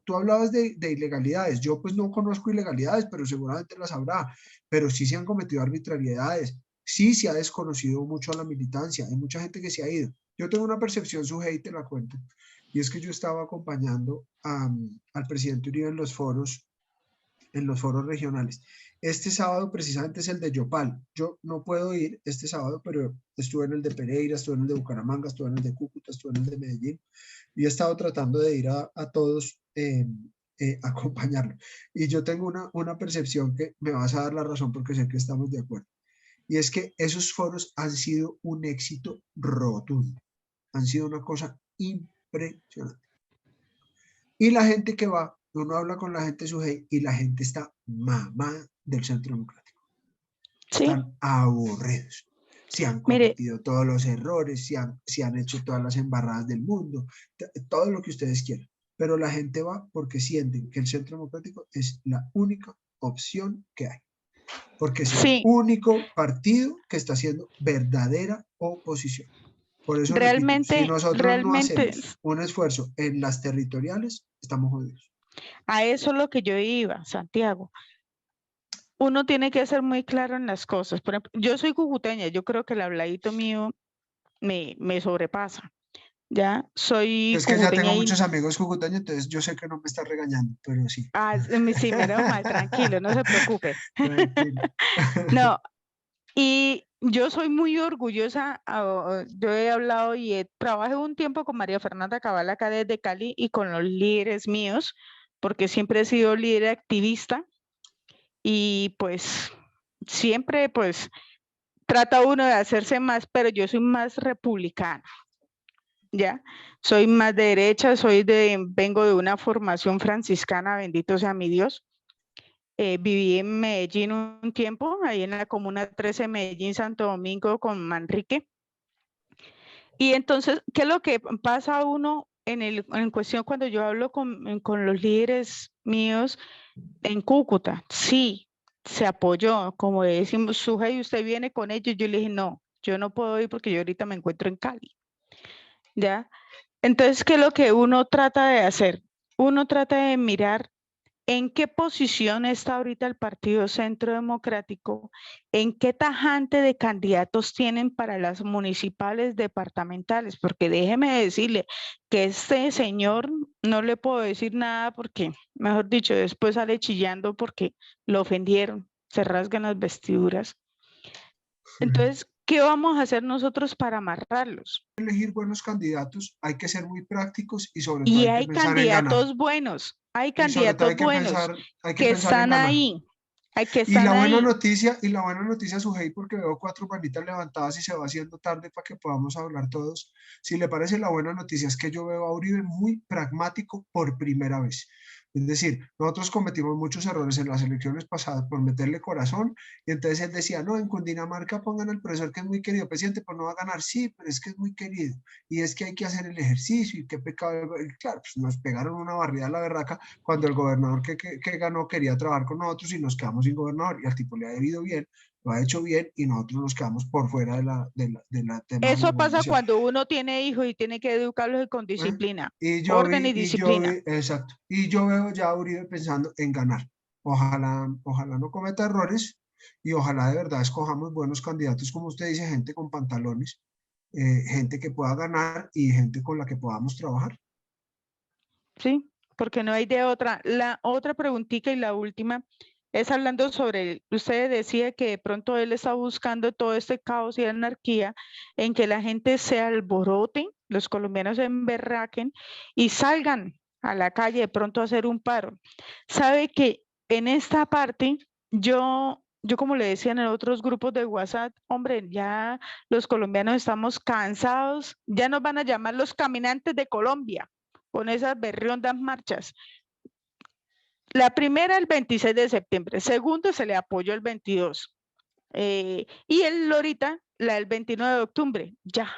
Tú hablabas de ilegalidades, yo pues no conozco ilegalidades, pero seguramente las habrá, pero sí se han cometido arbitrariedades, sí se ha desconocido mucho a la militancia, hay mucha gente que se ha ido. Yo tengo una percepción, Sujei, y te la cuento, y es que yo estaba acompañando al presidente Uribe en los foros regionales. Este sábado precisamente es el de Yopal. Yo no puedo ir este sábado, pero estuve en el de Pereira, estuve en el de Bucaramanga, estuve en el de Cúcuta, estuve en el de Medellín y he estado tratando de ir a todos acompañarlo. Y yo tengo una percepción que me vas a dar la razón porque sé que estamos de acuerdo. Y es que esos foros han sido un éxito rotundo. Han sido una cosa impresionante. Y la gente que va, uno habla con la gente Sujei y la gente está mamada del Centro Democrático. Sí, Están aburridos. Se han mire, cometido todos los errores, se han hecho todas las embarradas del mundo, todo lo que ustedes quieran. Pero la gente va porque sienten que el Centro Democrático es la única opción que hay. Porque es el sí, único partido que está haciendo verdadera oposición. Por eso repito, si realmente, nosotros no realmente hacemos un esfuerzo en las territoriales, estamos jodidos. a eso es lo que yo iba, Santiago. Uno tiene que ser muy claro en las cosas. Por ejemplo, yo soy cucuteña, yo creo que el habladito mío me sobrepasa. Ya soy Es que ya cucuteña tengo y muchos amigos cucuteños, entonces yo sé que no me está regañando, pero sí. sí, menos mal, tranquilo, no se preocupe. Tranquilo. No, y yo soy muy orgullosa, yo he hablado y trabajé un tiempo con María Fernanda Cabal acá desde Cali y con los líderes míos, porque siempre he sido líder activista y pues siempre pues trata uno de hacerse más, pero yo soy más republicana, ¿ya? Soy más de derecha, vengo de una formación franciscana, bendito sea mi Dios. Viví en Medellín un tiempo, ahí en la Comuna 13 Medellín, Santo Domingo, con Manrique. Y entonces, ¿qué es lo que pasa a uno en cuestión cuando yo hablo con los líderes míos en Cúcuta? Sí, se apoyó, como decimos, Suja, y usted viene con ellos. Yo le dije, no, yo no puedo ir porque yo ahorita me encuentro en Cali, ¿ya? Entonces, ¿qué es lo que uno trata de hacer? Uno trata de mirar en qué posición está ahorita el Partido Centro Democrático, en qué tajante de candidatos tienen para las municipales departamentales, porque déjeme decirle que este señor no le puedo decir nada porque, mejor dicho, después sale chillando porque lo ofendieron, se rasgan las vestiduras. Entonces, ¿qué vamos a hacer nosotros para amarrarlos? Elegir buenos candidatos, hay que ser muy prácticos y sobre todo Y hay que hay pensar en ganar. candidatos buenos, hay Y sobre todo candidatos buenos hay que que pensar en están ganar. ahí, hay que Y están ahí. la buena noticia, Sujei, porque veo 4 manitas levantadas y se va haciendo tarde para que podamos hablar todos. Si le parece, la buena noticia es que yo veo a Uribe muy pragmático por primera vez. Es decir, nosotros cometimos muchos errores en las elecciones pasadas por meterle corazón, y entonces él decía, no, en Cundinamarca pongan al profesor que es muy querido, presidente, pues no va a ganar, sí, pero es que es muy querido, y es que hay que hacer el ejercicio, y qué pecado, y claro, pues nos pegaron una barrida a la berraca cuando el gobernador que ganó quería trabajar con nosotros y nos quedamos sin gobernador, y al tipo le ha debido bien, lo ha hecho bien, y nosotros nos quedamos por fuera de la tema de Eso las pasa gobernaciones. cuando uno tiene hijos y tiene que educarlos con disciplina, Y yo orden y vi, disciplina. exacto, y yo veo ya a Uribe pensando en ganar. Ojalá no cometa errores y ojalá de verdad escojamos buenos candidatos, como usted dice, gente con pantalones, gente que pueda ganar y gente con la que podamos trabajar. Sí, porque no hay de otra. La otra preguntita y la última es hablando sobre, usted decía que de pronto él está buscando todo este caos y anarquía en que la gente se alborote, los colombianos se emberraquen y salgan a la calle de pronto a hacer un paro. Sabe que en esta parte, yo como le decía en otros grupos de WhatsApp, hombre, ya los colombianos estamos cansados, ya nos van a llamar los caminantes de Colombia con esas berriondas marchas. La primera el 26 de septiembre, segundo se le apoyó el 22 y el ahorita la del 29 de octubre. Ya,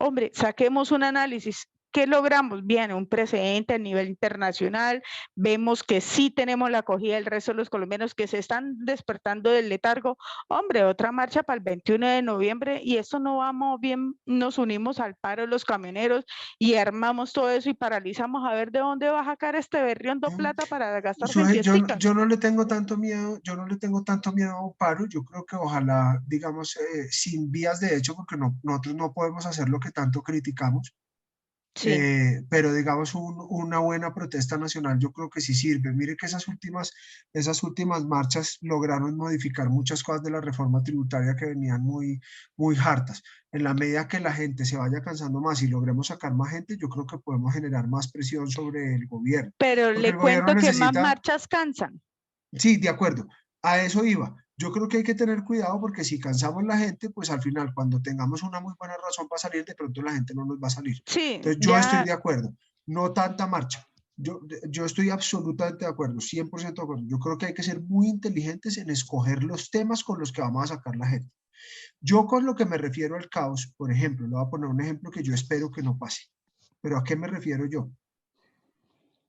hombre, saquemos un análisis. ¿Qué logramos? Bien, un precedente a nivel internacional. Vemos que sí tenemos la acogida del resto de los colombianos que se están despertando del letargo. Hombre, otra marcha para el 21 de noviembre y esto no vamos bien, nos unimos al paro de los camioneros y armamos todo eso y paralizamos a ver de dónde va a sacar este berriondo plata para gastarse en fiesticas. Yo no le tengo tanto miedo, yo no le tengo tanto miedo a un paro, yo creo que ojalá, digamos, sin vías de hecho, porque nosotros no podemos hacer lo que tanto criticamos. Sí. Pero digamos una buena protesta nacional yo creo que sí sirve. Mire que esas últimas marchas lograron modificar muchas cosas de la reforma tributaria que venían muy hartas. En la medida que la gente se vaya cansando más y logremos sacar más gente, yo creo que podemos generar más presión sobre el gobierno. Pero Porque le el gobierno cuento que más necesita, marchas cansan. sí, de acuerdo, a eso iba. Yo creo que hay que tener cuidado porque si cansamos la gente, pues al final cuando tengamos una muy buena razón para salir, de pronto la gente no nos va a salir. Sí, Entonces yo estoy ya. de acuerdo, no tanta marcha. Yo estoy absolutamente de acuerdo, 100% de acuerdo. Yo creo que hay que ser muy inteligentes en escoger los temas con los que vamos a sacar la gente. Yo con lo que me refiero al caos, por ejemplo, le voy a poner un ejemplo que yo espero que no pase. Pero ¿a qué me refiero yo?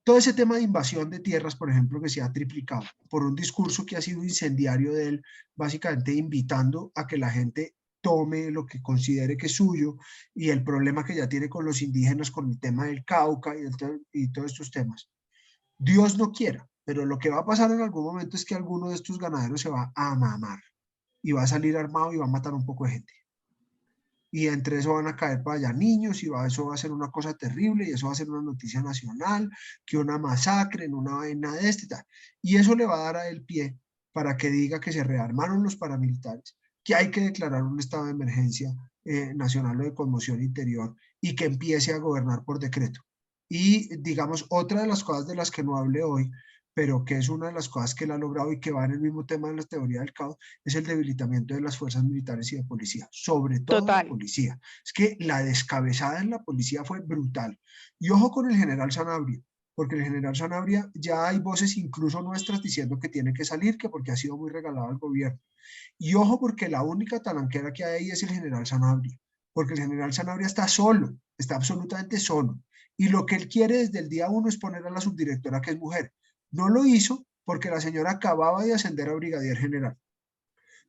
Todo ese tema de invasión de tierras, por ejemplo, que se ha triplicado por un discurso que ha sido incendiario de él, básicamente invitando a que la gente tome lo que considere que es suyo y el problema que ya tiene con los indígenas, con el tema del Cauca y todos estos temas. Dios no quiera, pero lo que va a pasar en algún momento es que alguno de estos ganaderos se va a mamar y va a salir armado y va a matar un poco de gente. Y entre eso van a caer para allá niños y eso va a ser una cosa terrible y eso va a ser una noticia nacional, que una masacre en una vaina de este y tal. Y eso le va a dar a él pie para que diga que se rearmaron los paramilitares, que hay que declarar un estado de emergencia nacional o de conmoción interior y que empiece a gobernar por decreto. Y digamos, otra de las cosas de las que no hablé hoy, pero que es una de las cosas que él ha logrado y que va en el mismo tema de la teoría del caos, es el debilitamiento de las fuerzas militares y de policía, sobre todo la Total. policía. Es que la descabezada en la policía fue brutal. Y ojo con el general Sanabria, porque el general Sanabria ya hay voces incluso nuestras diciendo que tiene que salir, que porque ha sido muy regalado al gobierno. Y ojo porque la única talanquera que hay ahí es el general Sanabria, porque el general Sanabria está solo, está absolutamente solo. Y lo que él quiere desde el día uno es poner a la subdirectora que es mujer. No lo hizo porque la señora acababa de ascender a brigadier general.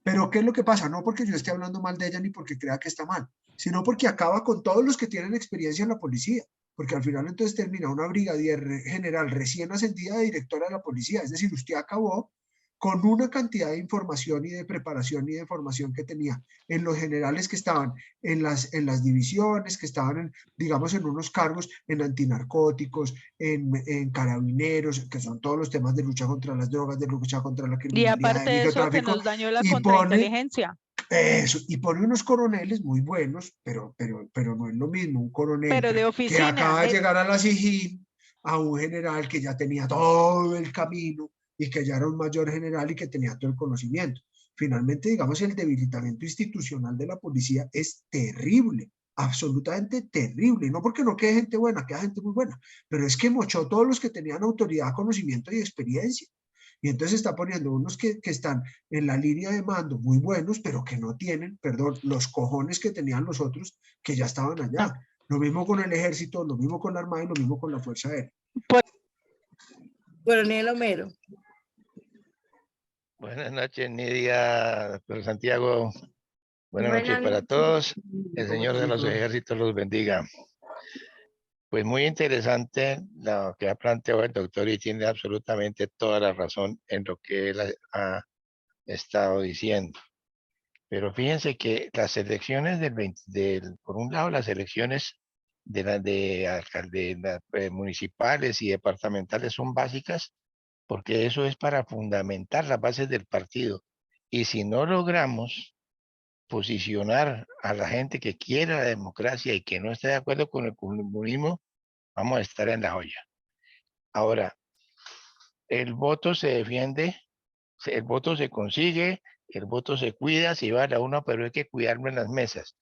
Pero ¿qué es lo que pasa? No porque yo esté hablando mal de ella ni porque crea que está mal, sino porque acaba con todos los que tienen experiencia en la policía. Porque al final entonces termina una brigadier general recién ascendida de directora de la policía. Es decir, usted acabó con una cantidad de información y de preparación y de formación que tenía en los generales que estaban en las divisiones, que estaban, digamos, en unos cargos en antinarcóticos, en carabineros, que son todos los temas de lucha contra las drogas, de lucha contra la Y criminalidad, aparte de de eso, que microtráfico, nos dañó la y pone contrainteligencia. eso, y pone unos coroneles muy buenos, pero no es lo mismo un coronel Pero de que oficina. acaba de llegar a la SIJIN a un general que ya tenía todo el camino y que ya era un mayor general y que tenía todo el conocimiento. Finalmente, digamos, el debilitamiento institucional de la policía es terrible, absolutamente terrible, no porque no quede gente buena, queda gente muy buena, pero es que mochó todos los que tenían autoridad, conocimiento y experiencia. Y entonces está poniendo unos que están en la línea de mando muy buenos, pero que no tienen, perdón, los cojones que tenían los otros que ya estaban allá. Lo mismo con el ejército, lo mismo con la armada y lo mismo con la fuerza aérea. Coronel Homero. Buenas noches, Nidia, doctor Santiago. Buenas noches Buenas para noches. todos. El ¿Cómo Señor de los Doctor. Ejércitos los bendiga. Pues muy interesante lo que ha planteado el doctor y tiene absolutamente toda la razón en lo que él ha estado diciendo. Pero fíjense que las elecciones por un lado, las elecciones municipales y departamentales son básicas porque eso es para fundamentar las bases del partido. Y si no logramos posicionar a la gente que quiere la democracia y que no esté de acuerdo con el comunismo, vamos a estar en la olla. Ahora, el voto se defiende, el voto se consigue, el voto se cuida, se va a la urna, pero hay que cuidarlo en las mesas.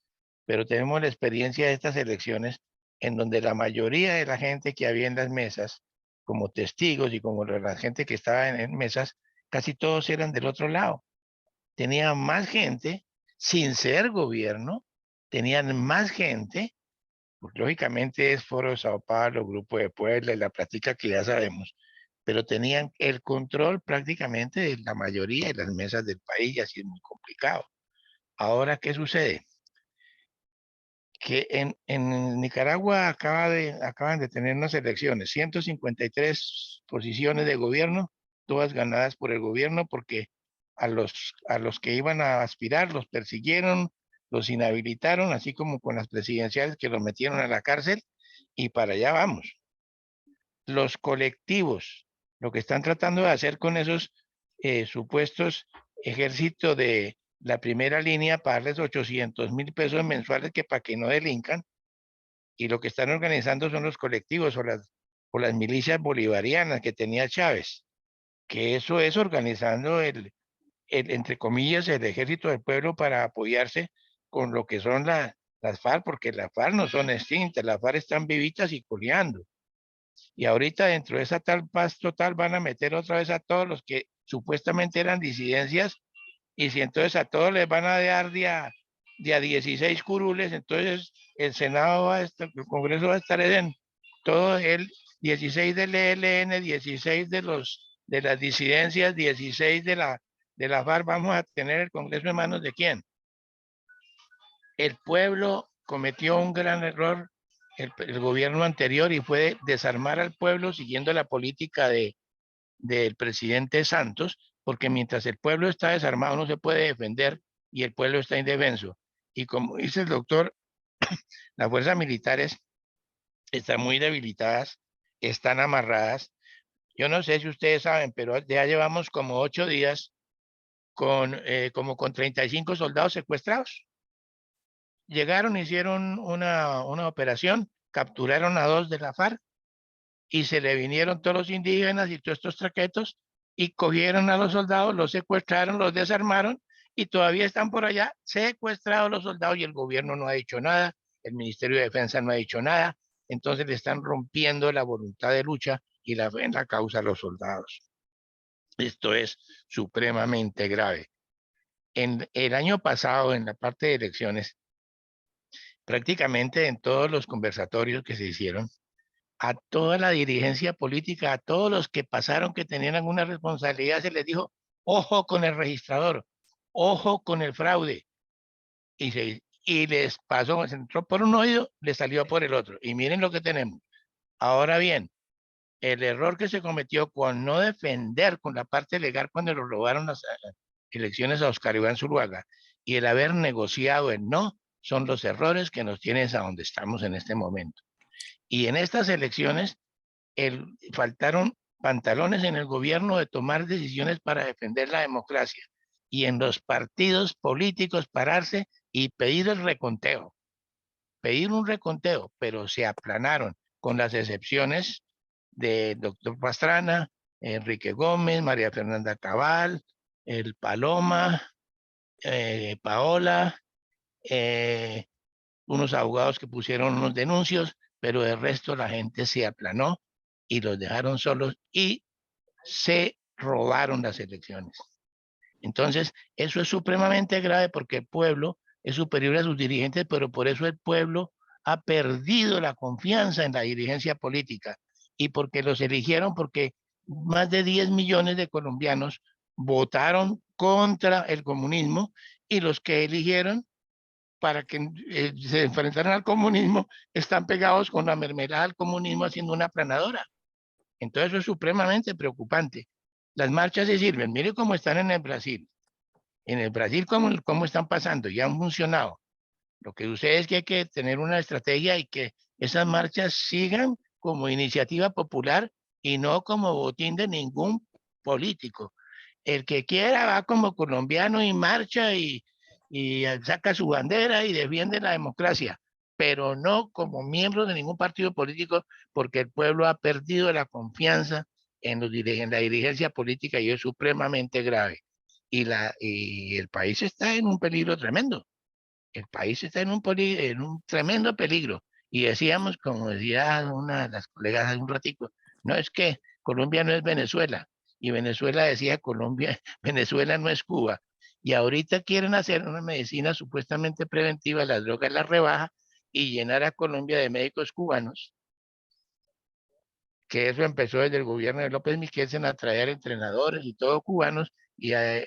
Pero tenemos la experiencia de estas elecciones en donde la mayoría de la gente que había en las mesas, como testigos y como la gente que estaba en mesas, casi todos eran del otro lado. Tenían más gente sin ser gobierno, tenían más gente, porque lógicamente es Foro de Sao Paulo, Grupo de Puebla, la práctica que ya sabemos, pero tenían el control prácticamente de la mayoría de las mesas del país y así es muy complicado. Ahora, ¿qué sucede? Que en Nicaragua acaban de tener unas elecciones, 153 posiciones de gobierno, todas ganadas por el gobierno porque a los que iban a aspirar los persiguieron, los inhabilitaron, así como con las presidenciales que los metieron a la cárcel y para allá vamos. Los colectivos, lo que están tratando de hacer con esos supuestos ejércitos de la primera línea, pagarles 800.000 pesos mensuales que para que no delincan, y lo que están organizando son los colectivos o las milicias bolivarianas que tenía Chávez, que eso es organizando entre comillas, el ejército del pueblo para apoyarse con lo que son las FARC, porque las FARC no son extintas, las FARC están vivitas y coleando. Y ahorita dentro de esa tal paz total van a meter otra vez a todos los que supuestamente eran disidencias, y si entonces a todos les van a dar de a 16 curules, entonces el Senado va a estar, el Congreso va a estar en todo el 16 del ELN, 16 de las disidencias, 16 de la FARC. Vamos a tener el Congreso en manos de quién. El pueblo cometió un gran error, el gobierno anterior, y fue desarmar al pueblo siguiendo la política del presidente Santos, porque mientras el pueblo está desarmado no se puede defender y el pueblo está indefenso. Y como dice el doctor, las fuerzas militares están muy debilitadas, están amarradas. Yo no sé si ustedes saben, pero ya llevamos como 8 días con 35 soldados secuestrados. Llegaron, hicieron una operación, capturaron a 2 de la FARC y se le vinieron todos los indígenas y todos estos traquetos y cogieron a los soldados, los secuestraron, los desarmaron y todavía están por allá secuestrados los soldados y el gobierno no ha dicho nada, el Ministerio de Defensa no ha dicho nada, entonces le están rompiendo la voluntad de lucha y la fe en la causa a los soldados. Esto es supremamente grave. En el año pasado, en la parte de elecciones, prácticamente en todos los conversatorios que se hicieron, a toda la dirigencia política, a todos los que pasaron que tenían alguna responsabilidad, se les dijo, ojo con el registrador, ojo con el fraude. Y les pasó, se entró por un oído, les salió por el otro. Y miren lo que tenemos. Ahora bien, el error que se cometió con no defender con la parte legal cuando lo robaron las elecciones a Oscar Iván Zuluaga y el haber negociado el no, son los errores que nos tienen a donde estamos en este momento. Y en estas elecciones faltaron pantalones en el gobierno de tomar decisiones para defender la democracia y en los partidos políticos pararse y pedir el reconteo, pedir un reconteo, pero se aplanaron con las excepciones de doctor Pastrana, Enrique Gómez, María Fernanda Cabal, el Paloma, Paola, unos abogados que pusieron unos denuncios, pero el resto la gente se aplanó y los dejaron solos y se robaron las elecciones. Entonces, eso es supremamente grave porque el pueblo es superior a sus dirigentes, pero por eso el pueblo ha perdido la confianza en la dirigencia política y porque los eligieron, porque más de 10 millones de colombianos votaron contra el comunismo y los que eligieron para que se enfrentaran al comunismo están pegados con la mermelada del comunismo haciendo una aplanadora. Entonces eso es supremamente preocupante. Las marchas se sirven. Mire cómo están en el Brasil. En el Brasil, ¿cómo están pasando? Ya han funcionado. Lo que sucede es que hay que tener una estrategia y que esas marchas sigan como iniciativa popular y no como botín de ningún político. El que quiera va como colombiano y marcha y saca su bandera y defiende la democracia, pero no como miembro de ningún partido político, porque el pueblo ha perdido la confianza en la dirigencia política y es supremamente grave. Y el país está en un peligro tremendo. El país está en un tremendo peligro. Y decíamos, como decía una de las colegas hace un ratico, no es que Colombia no es Venezuela. Y Venezuela decía Colombia, Venezuela no es Cuba. Y ahorita quieren hacer una medicina supuestamente preventiva, la droga la rebaja y llenar a Colombia de médicos cubanos, que eso empezó desde el gobierno de López Miquelsen a traer entrenadores y todo cubanos y a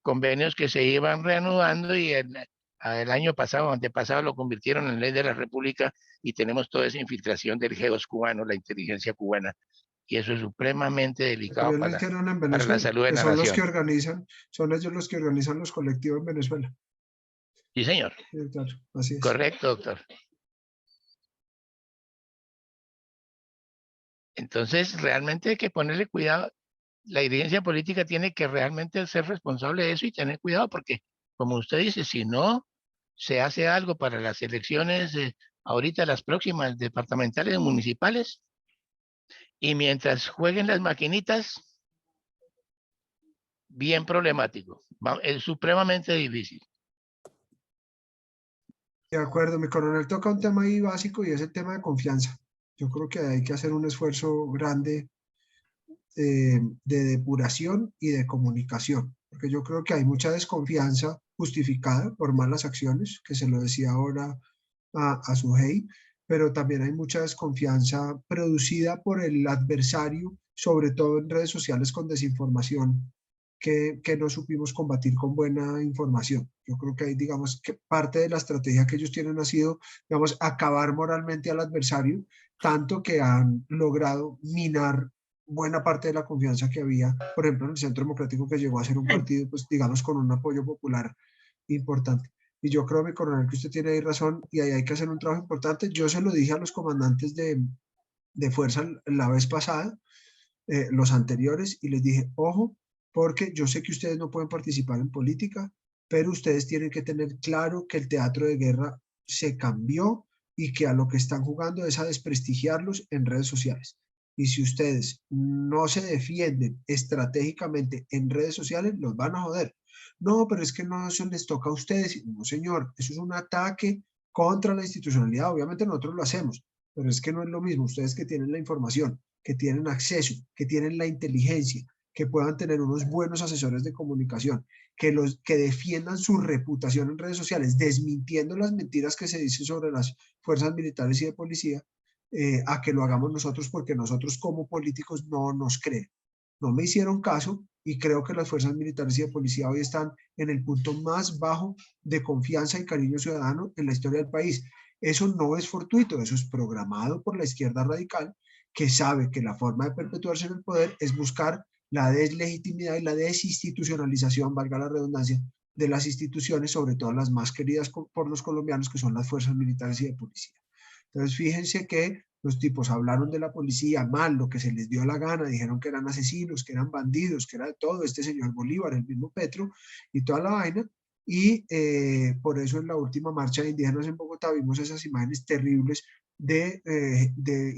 convenios que se iban reanudando y el año pasado, antepasado, lo convirtieron en ley de la República y tenemos toda esa infiltración del GEOS cubano, la inteligencia cubana, y eso es supremamente delicado También lo hicieron en para la Venezuela, salud de que la son los que nación. organizan, son ellos los que organizan los colectivos en Venezuela. Sí, señor. Sí, claro, así es. Correcto, doctor. Entonces, realmente hay que ponerle cuidado. La dirigencia política tiene que realmente ser responsable de eso y tener cuidado porque, como usted dice, si no se hace algo para las elecciones, ahorita las próximas departamentales y municipales, y mientras jueguen las maquinitas, bien problemático. Es supremamente difícil. De acuerdo, mi coronel toca un tema ahí básico y es el tema de confianza. Yo creo que hay que hacer un esfuerzo grande de depuración y de comunicación, porque yo creo que hay mucha desconfianza justificada por malas acciones, que se lo decía ahora a Sujei, pero también hay mucha desconfianza producida por el adversario, sobre todo en redes sociales con desinformación, que no supimos combatir con buena información. Yo creo que ahí, digamos, que parte de la estrategia que ellos tienen ha sido, digamos, acabar moralmente al adversario, tanto que han logrado minar buena parte de la confianza que había, por ejemplo, en el Centro Democrático, que llegó a ser un partido, pues, digamos, con un apoyo popular importante. Y yo creo, mi coronel, que usted tiene ahí razón y ahí hay que hacer un trabajo importante. Yo se lo dije a los comandantes de fuerza la vez pasada, los anteriores, y les dije, ojo, porque yo sé que ustedes no pueden participar en política, pero ustedes tienen que tener claro que el teatro de guerra se cambió y que a lo que están jugando es a desprestigiarlos en redes sociales. Y si ustedes no se defienden estratégicamente en redes sociales, los van a joder. No, pero es que no eso les toca a ustedes. No, señor, eso es un ataque contra la institucionalidad. Obviamente nosotros lo hacemos, pero es que no es lo mismo. Ustedes que tienen la información, que tienen acceso, que tienen la inteligencia, que puedan tener unos buenos asesores de comunicación, que defiendan su reputación en redes sociales, desmintiendo las mentiras que se dicen sobre las fuerzas militares y de policía, a que lo hagamos nosotros porque nosotros como políticos no nos creen. No me hicieron caso y creo que las fuerzas militares y de policía hoy están en el punto más bajo de confianza y cariño ciudadano en la historia del país. Eso no es fortuito, eso es programado por la izquierda radical, que sabe que la forma de perpetuarse en el poder es buscar la deslegitimidad y la desinstitucionalización, valga la redundancia, de las instituciones, sobre todo las más queridas por los colombianos, que son las fuerzas militares y de policía. Entonces, fíjense que los tipos hablaron de la policía mal, lo que se les dio la gana, dijeron que eran asesinos, que eran bandidos, que era de todo, este señor Bolívar, el mismo Petro, y toda la vaina. Y por eso en la última marcha de indígenas en Bogotá vimos esas imágenes terribles de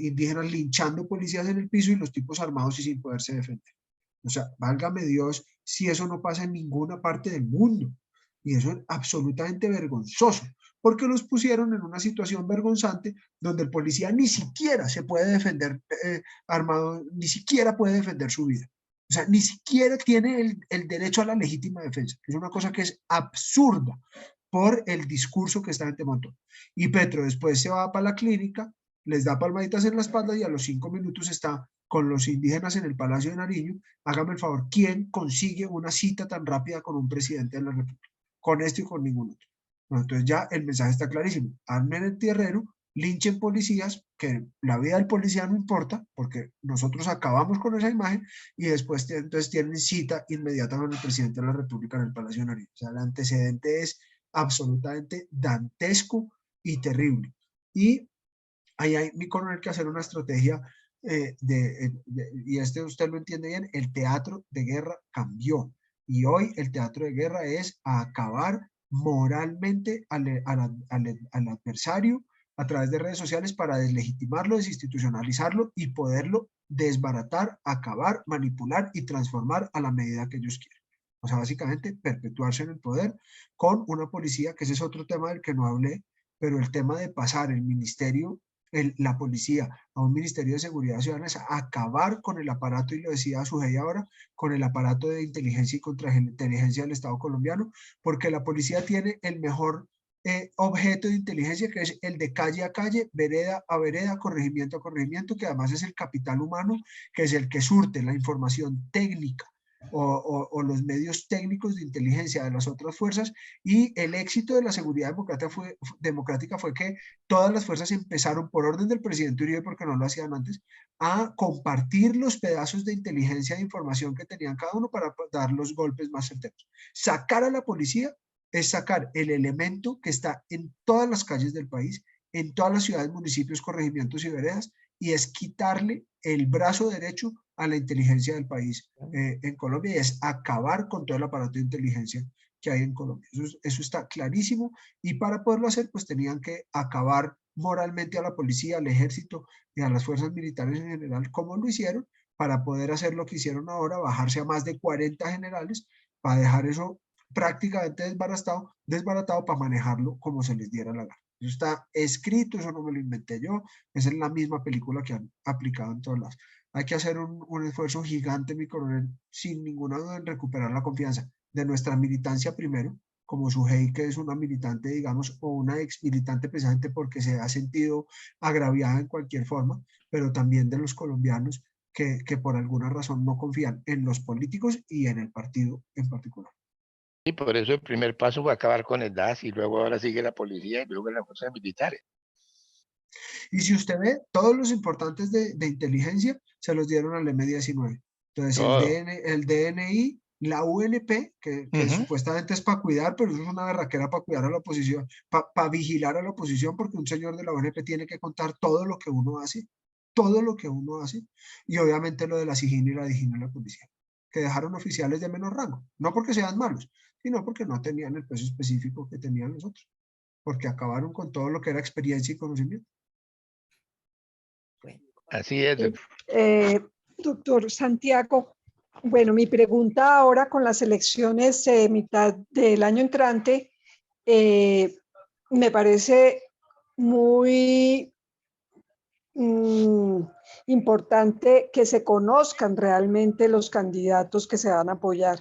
indígenas linchando policías en el piso y los tipos armados y sin poderse defender. O sea, válgame Dios, si eso no pasa en ninguna parte del mundo. Y eso es absolutamente vergonzoso, porque los pusieron en una situación vergonzante donde el policía ni siquiera se puede defender armado, ni siquiera puede defender su vida. O sea, ni siquiera tiene el derecho a la legítima defensa. Es una cosa que es absurda por el discurso que esta gente montó. Y Petro después se va para la clínica, les da palmaditas en la espalda y a los 5 minutos está con los indígenas en el Palacio de Nariño. Hágame el favor, ¿quién consigue una cita tan rápida con un presidente de la República? Con esto y con ningún otro. Bueno, entonces ya el mensaje está clarísimo. Armen el tierrero, linchen policías, que la vida del policía no importa, porque nosotros acabamos con esa imagen y después entonces tienen cita inmediata con el presidente de la República en el Palacio de Nariño. O sea, el antecedente es absolutamente dantesco y terrible. Y ahí hay, mi coronel, que hacer una estrategia y usted lo entiende bien, el teatro de guerra cambió. Y hoy el teatro de guerra es acabar moralmente al adversario a través de redes sociales para deslegitimarlo, desinstitucionalizarlo y poderlo desbaratar, acabar, manipular y transformar a la medida que ellos quieran. O sea, básicamente perpetuarse en el poder con una policía, que ese es otro tema del que no hablé, pero el tema de pasar el ministerio, la policía a un ministerio de seguridad ciudadana es acabar con el aparato, y lo decía Sujei ahora, con el aparato de inteligencia y contrainteligencia del Estado colombiano, porque la policía tiene el mejor objeto de inteligencia, que es el de calle a calle, vereda a vereda, corregimiento a corregimiento, que además es el capital humano, que es el que surte la información técnica o los medios técnicos de inteligencia de las otras fuerzas. Y el éxito de la seguridad democrática fue que todas las fuerzas empezaron, por orden del presidente Uribe, porque no lo hacían antes, a compartir los pedazos de inteligencia e información que tenían cada uno para dar los golpes más certeros. Sacar a la policía es sacar el elemento que está en todas las calles del país, en todas las ciudades, municipios, corregimientos y veredas, y es quitarle el brazo derecho a la inteligencia del país en Colombia, y es acabar con todo el aparato de inteligencia que hay en Colombia. Eso está clarísimo, y para poderlo hacer, pues tenían que acabar moralmente a la policía, al ejército y a las fuerzas militares en general, como lo hicieron, para poder hacer lo que hicieron ahora, bajarse a más de 40 generales, para dejar eso prácticamente desbaratado para manejarlo como se les diera la gana. Eso está escrito, eso no me lo inventé yo, esa es la misma película que han aplicado en todos lados. Hay que hacer un esfuerzo gigante, mi coronel, sin ninguna duda, en recuperar la confianza de nuestra militancia primero, como Sujei, que es una militante, digamos, o una ex militante precisamente porque se ha sentido agraviada en cualquier forma, pero también de los colombianos que por alguna razón no confían en los políticos y en el partido en particular. Y por eso el primer paso fue acabar con el DAS, y luego ahora sigue la policía y luego las fuerzas militares. Y si usted ve, todos los importantes de inteligencia se los dieron al M-19. Entonces el DNI, la UNP, que supuestamente es para cuidar, pero eso es una berraquera para cuidar a la oposición, para vigilar a la oposición, porque un señor de la UNP tiene que contar todo lo que uno hace, y obviamente lo de la SIJIN y la DIJÍN en la policía, que dejaron oficiales de menor rango, no porque sean malos, sino porque no tenían el peso específico que tenían los otros, porque acabaron con todo lo que era experiencia y conocimiento. Así es. Doctor Santiago, bueno, mi pregunta ahora con las elecciones mitad del año entrante, me parece muy importante que se conozcan realmente los candidatos que se van a apoyar.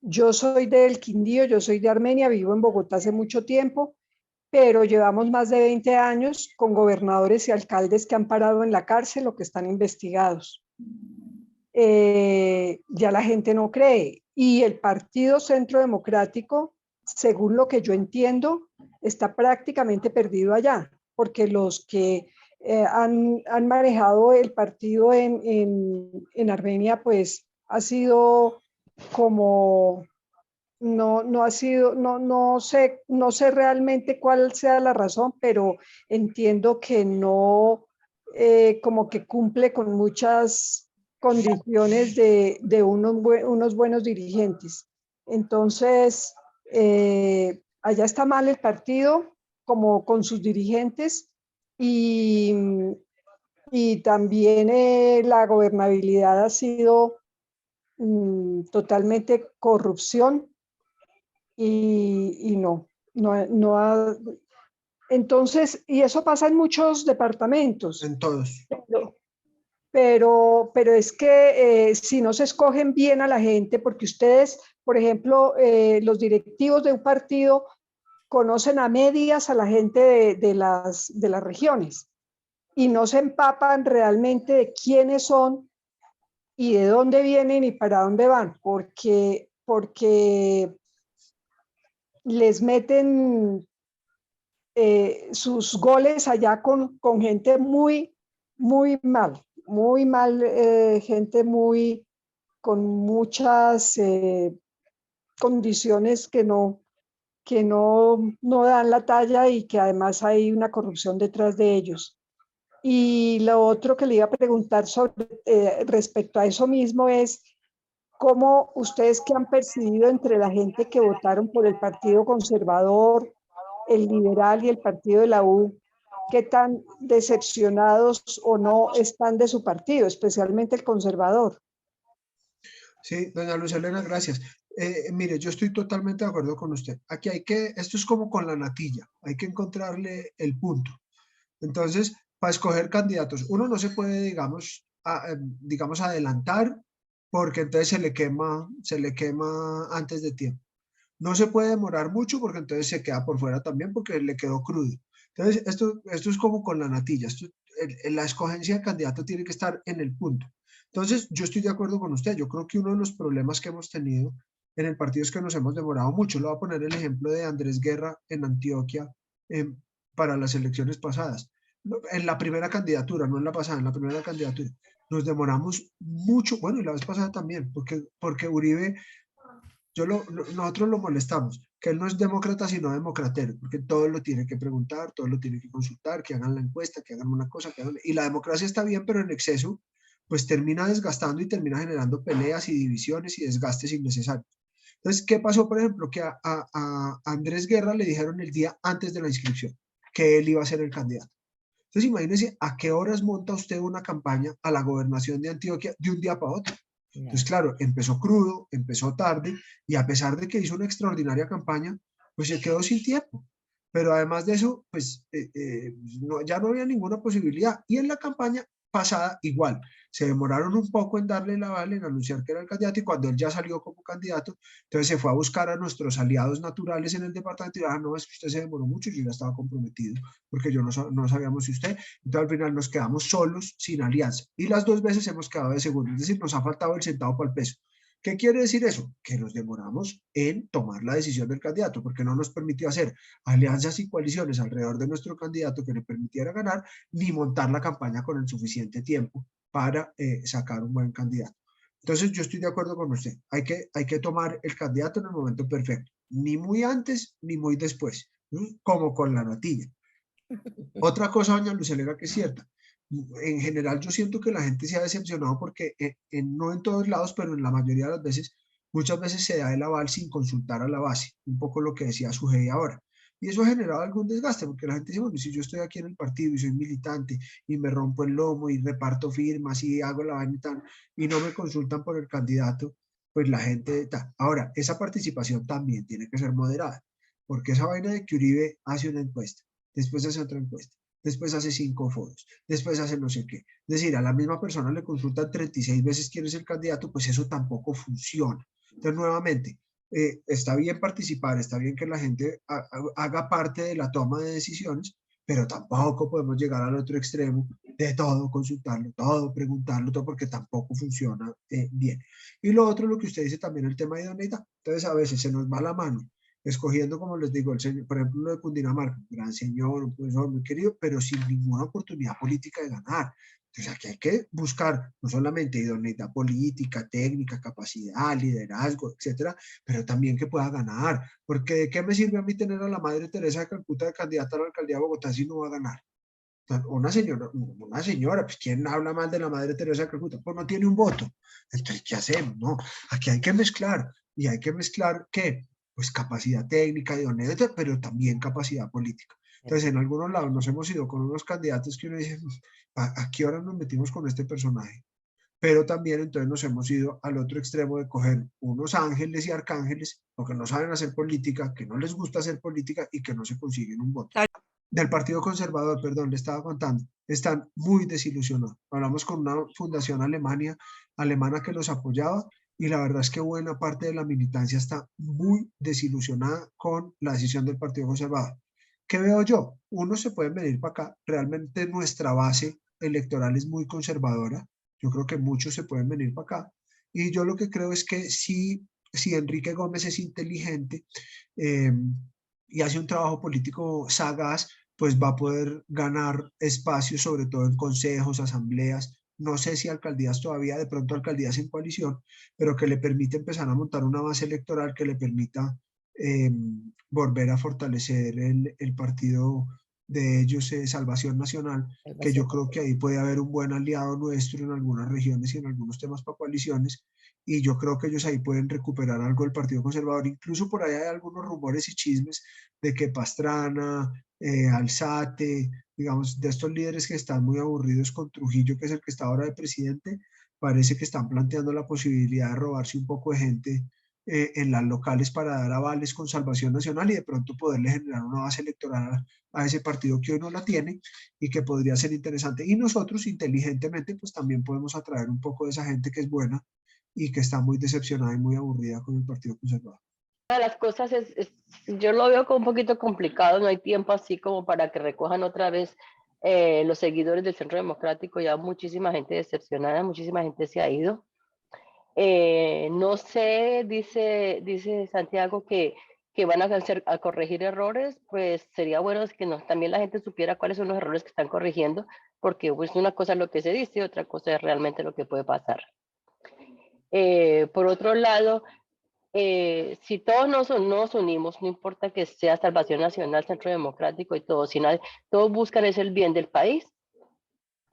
Yo soy del Quindío, yo soy de Armenia, vivo en Bogotá hace mucho tiempo, pero llevamos más de 20 años con gobernadores y alcaldes que han parado en la cárcel o que están investigados. Ya la gente no cree. Y el Partido Centro Democrático, según lo que yo entiendo, está prácticamente perdido allá, porque los que han manejado el partido en Armenia, pues ha sido como... No ha sido, no sé realmente cuál sea la razón, pero entiendo que no, como que cumple con muchas condiciones de unos buenos dirigentes. Entonces, allá está mal el partido, como con sus dirigentes, y también la gobernabilidad ha sido totalmente corrupción. Y no Entonces, y eso pasa en muchos departamentos. En todos. Pero es que si no se escogen bien a la gente, porque ustedes, por ejemplo, los directivos de un partido conocen a medias a la gente de las regiones y no se empapan realmente de quiénes son y de dónde vienen y para dónde van, porque les meten sus goles allá con gente muy mal, gente con muchas condiciones que no dan la talla y que además hay una corrupción detrás de ellos. Y lo otro que le iba a preguntar sobre, respecto a eso mismo es cómo ustedes que han percibido entre la gente que votaron por el Partido Conservador, el Liberal y el Partido de la U, qué tan decepcionados o no están de su partido, especialmente el Conservador. Sí, doña Luz Helena, gracias. Mire, yo estoy totalmente de acuerdo con usted. Aquí esto es como con la natilla, hay que encontrarle el punto. Entonces, para escoger candidatos, uno no se puede, digamos, adelantar porque entonces se le quema antes de tiempo. No se puede demorar mucho porque entonces se queda por fuera también porque le quedó crudo. Entonces, esto es como con la natilla. La escogencia de candidato tiene que estar en el punto. Entonces, yo estoy de acuerdo con usted. Yo creo que uno de los problemas que hemos tenido en el partido es que nos hemos demorado mucho. Le voy a poner el ejemplo de Andrés Guerra en Antioquia para las elecciones pasadas. En la primera candidatura, no en la pasada, en la primera candidatura. Nos demoramos mucho, bueno, y la vez pasada también, porque Uribe, nosotros lo molestamos, que él no es demócrata sino democratero, porque todo lo tiene que preguntar, todo lo tiene que consultar, que hagan la encuesta, que hagan una cosa, y la democracia está bien, pero en exceso, pues termina desgastando y termina generando peleas y divisiones y desgastes innecesarios. Entonces, ¿qué pasó, por ejemplo? Que a Andrés Guerra le dijeron el día antes de la inscripción que él iba a ser el candidato. Entonces, imagínense a qué horas monta usted una campaña a la gobernación de Antioquia de un día para otro. Entonces, claro, empezó crudo, empezó tarde, y a pesar de que hizo una extraordinaria campaña, pues se quedó sin tiempo. Pero además de eso, pues ya no había ninguna posibilidad. Y en la campaña pasada, igual, se demoraron un poco en darle el aval, en anunciar que era el candidato, y cuando él ya salió como candidato, entonces se fue a buscar a nuestros aliados naturales en el departamento y dijo, no, es que usted se demoró mucho, yo ya estaba comprometido, porque yo no sabíamos si usted, entonces al final nos quedamos solos, sin alianza, y las dos veces hemos quedado de segundo, es decir, nos ha faltado el centavo para el peso. ¿Qué quiere decir eso? Que nos demoramos en tomar la decisión del candidato, porque no nos permitió hacer alianzas y coaliciones alrededor de nuestro candidato que le permitiera ganar, ni montar la campaña con el suficiente tiempo para sacar un buen candidato. Entonces, yo estoy de acuerdo con usted. Hay que tomar el candidato en el momento perfecto, ni muy antes ni muy después, como con la natilla. Otra cosa, doña Luz Helena, que es cierta. En general, yo siento que la gente se ha decepcionado porque no en todos lados, pero en la mayoría de las veces, muchas veces se da el aval sin consultar a la base, un poco lo que decía Sujei ahora. Y eso ha generado algún desgaste, porque la gente dice, bueno, si yo estoy aquí en el partido y soy militante y me rompo el lomo y reparto firmas y hago la vaina y tal, y no me consultan por el candidato, pues la gente está. Ahora, esa participación también tiene que ser moderada, porque esa vaina de que Uribe hace una encuesta, después hace otra encuesta, después hace 5 foros, después hace no sé qué. Es decir, a la misma persona le consultan 36 veces quién es el candidato, pues eso tampoco funciona. Entonces, nuevamente, está bien participar, está bien que la gente haga parte de la toma de decisiones, pero tampoco podemos llegar al otro extremo de todo consultarlo, todo preguntarlo, todo, porque tampoco funciona bien. Y lo otro, lo que usted dice también, el tema de idoneidad. Entonces, a veces se nos va la mano escogiendo, como les digo, el señor, por ejemplo, lo de Cundinamarca, un gran señor, un profesor muy querido, pero sin ninguna oportunidad política de ganar. Entonces aquí hay que buscar no solamente idoneidad política, técnica, capacidad, liderazgo, etcétera, pero también que pueda ganar. Porque ¿de qué me sirve a mí tener a la Madre Teresa de Calcuta de candidata a la alcaldía de Bogotá si no va a ganar? Una señora, pues ¿quién habla mal de la Madre Teresa de Calcuta? Pues no tiene un voto. Entonces, ¿qué hacemos? No, aquí hay que mezclar. ¿Y hay que mezclar qué? Pues capacidad técnica, idoneidad, pero también capacidad política. Entonces, en algunos lados nos hemos ido con unos candidatos que uno dice, ¿a qué hora nos metimos con este personaje? Pero también entonces nos hemos ido al otro extremo de coger unos ángeles y arcángeles, porque no saben hacer política, que no les gusta hacer política y que no se consiguen un voto. Del Partido Conservador, perdón, le estaba contando, están muy desilusionados. Hablamos con una fundación alemana que los apoyaba y la verdad es que buena parte de la militancia está muy desilusionada con la decisión del Partido Conservador. ¿Qué veo yo? Unos se pueden venir para acá, realmente nuestra base electoral es muy conservadora, yo creo que muchos se pueden venir para acá y yo lo que creo es que si Enrique Gómez es inteligente y hace un trabajo político sagaz, pues va a poder ganar espacios, sobre todo en consejos, asambleas, no sé si alcaldías todavía, de pronto alcaldías en coalición, pero que le permite empezar a montar una base electoral que le permita volver a fortalecer el partido de ellos, Salvación Nacional, que yo creo que ahí puede haber un buen aliado nuestro en algunas regiones y en algunos temas para coaliciones, y yo creo que ellos ahí pueden recuperar algo del Partido Conservador. Incluso por ahí hay algunos rumores y chismes de que Pastrana, Alzate, digamos, de estos líderes que están muy aburridos con Trujillo, que es el que está ahora de presidente, parece que están planteando la posibilidad de robarse un poco de gente en las locales para dar avales con Salvación Nacional y de pronto poderle generar una base electoral a ese partido que hoy no la tiene y que podría ser interesante. Y nosotros inteligentemente pues también podemos atraer un poco de esa gente que es buena y que está muy decepcionada y muy aburrida con el Partido Conservador. Las cosas yo lo veo como un poquito complicado, no hay tiempo así como para que recojan otra vez los seguidores del Centro Democrático, ya muchísima gente decepcionada, muchísima gente se ha ido. No sé, dice Santiago que van a corregir errores, pues sería bueno que también la gente supiera cuáles son los errores que están corrigiendo, porque pues una cosa es lo que se dice y otra cosa es realmente lo que puede pasar. Por otro lado, si todos nos unimos, no importa que sea Salvación Nacional, Centro Democrático y todo, si todos buscan es el bien del país,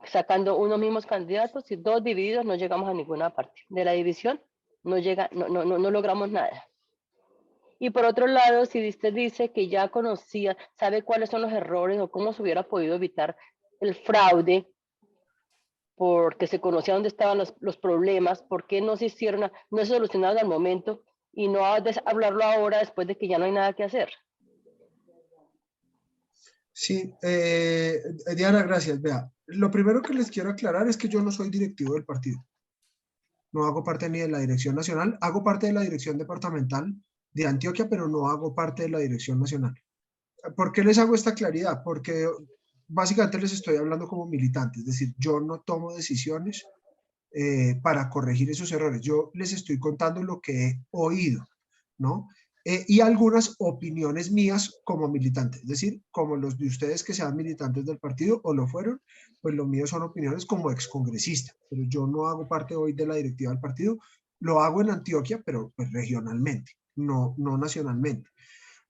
sacando unos mismos candidatos, si todos divididos no llegamos a ninguna parte. De la división no logramos nada. Y por otro lado, si usted dice que ya conocía, sabe cuáles son los errores o cómo se hubiera podido evitar el fraude, porque se conocía dónde estaban los problemas, por qué no se solucionaron al momento y no hablarlo ahora después de que ya no hay nada que hacer. Sí, Diana, gracias. Vea, lo primero que les quiero aclarar es que yo no soy directivo del partido. No hago parte ni de la dirección nacional, hago parte de la dirección departamental de Antioquia, pero no hago parte de la dirección nacional. ¿Por qué les hago esta claridad? Porque básicamente les estoy hablando como militante, es decir, yo no tomo decisiones para corregir esos errores. Yo les estoy contando lo que he oído, ¿no? Y algunas opiniones mías como militante, es decir, como los de ustedes que sean militantes del partido o lo fueron, pues lo mío son opiniones como excongresista, pero yo no hago parte hoy de la directiva del partido, lo hago en Antioquia, pero pues regionalmente, no nacionalmente.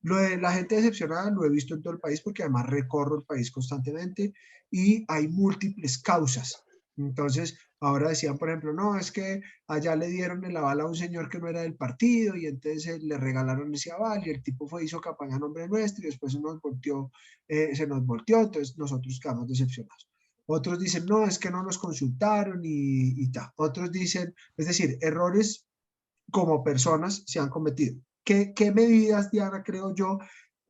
Lo de la gente decepcionada lo he visto en todo el país porque además recorro el país constantemente y hay múltiples causas. Entonces, ahora decían, por ejemplo, no, es que allá le dieron el aval a un señor que no era del partido y entonces le regalaron ese aval y el tipo hizo campaña a nombre nuestro y después se nos volteó, entonces nosotros quedamos decepcionados. Otros dicen, no, es que no nos consultaron y tal. Otros dicen, es decir, errores como personas se han cometido. ¿Qué medidas, Diana, creo yo,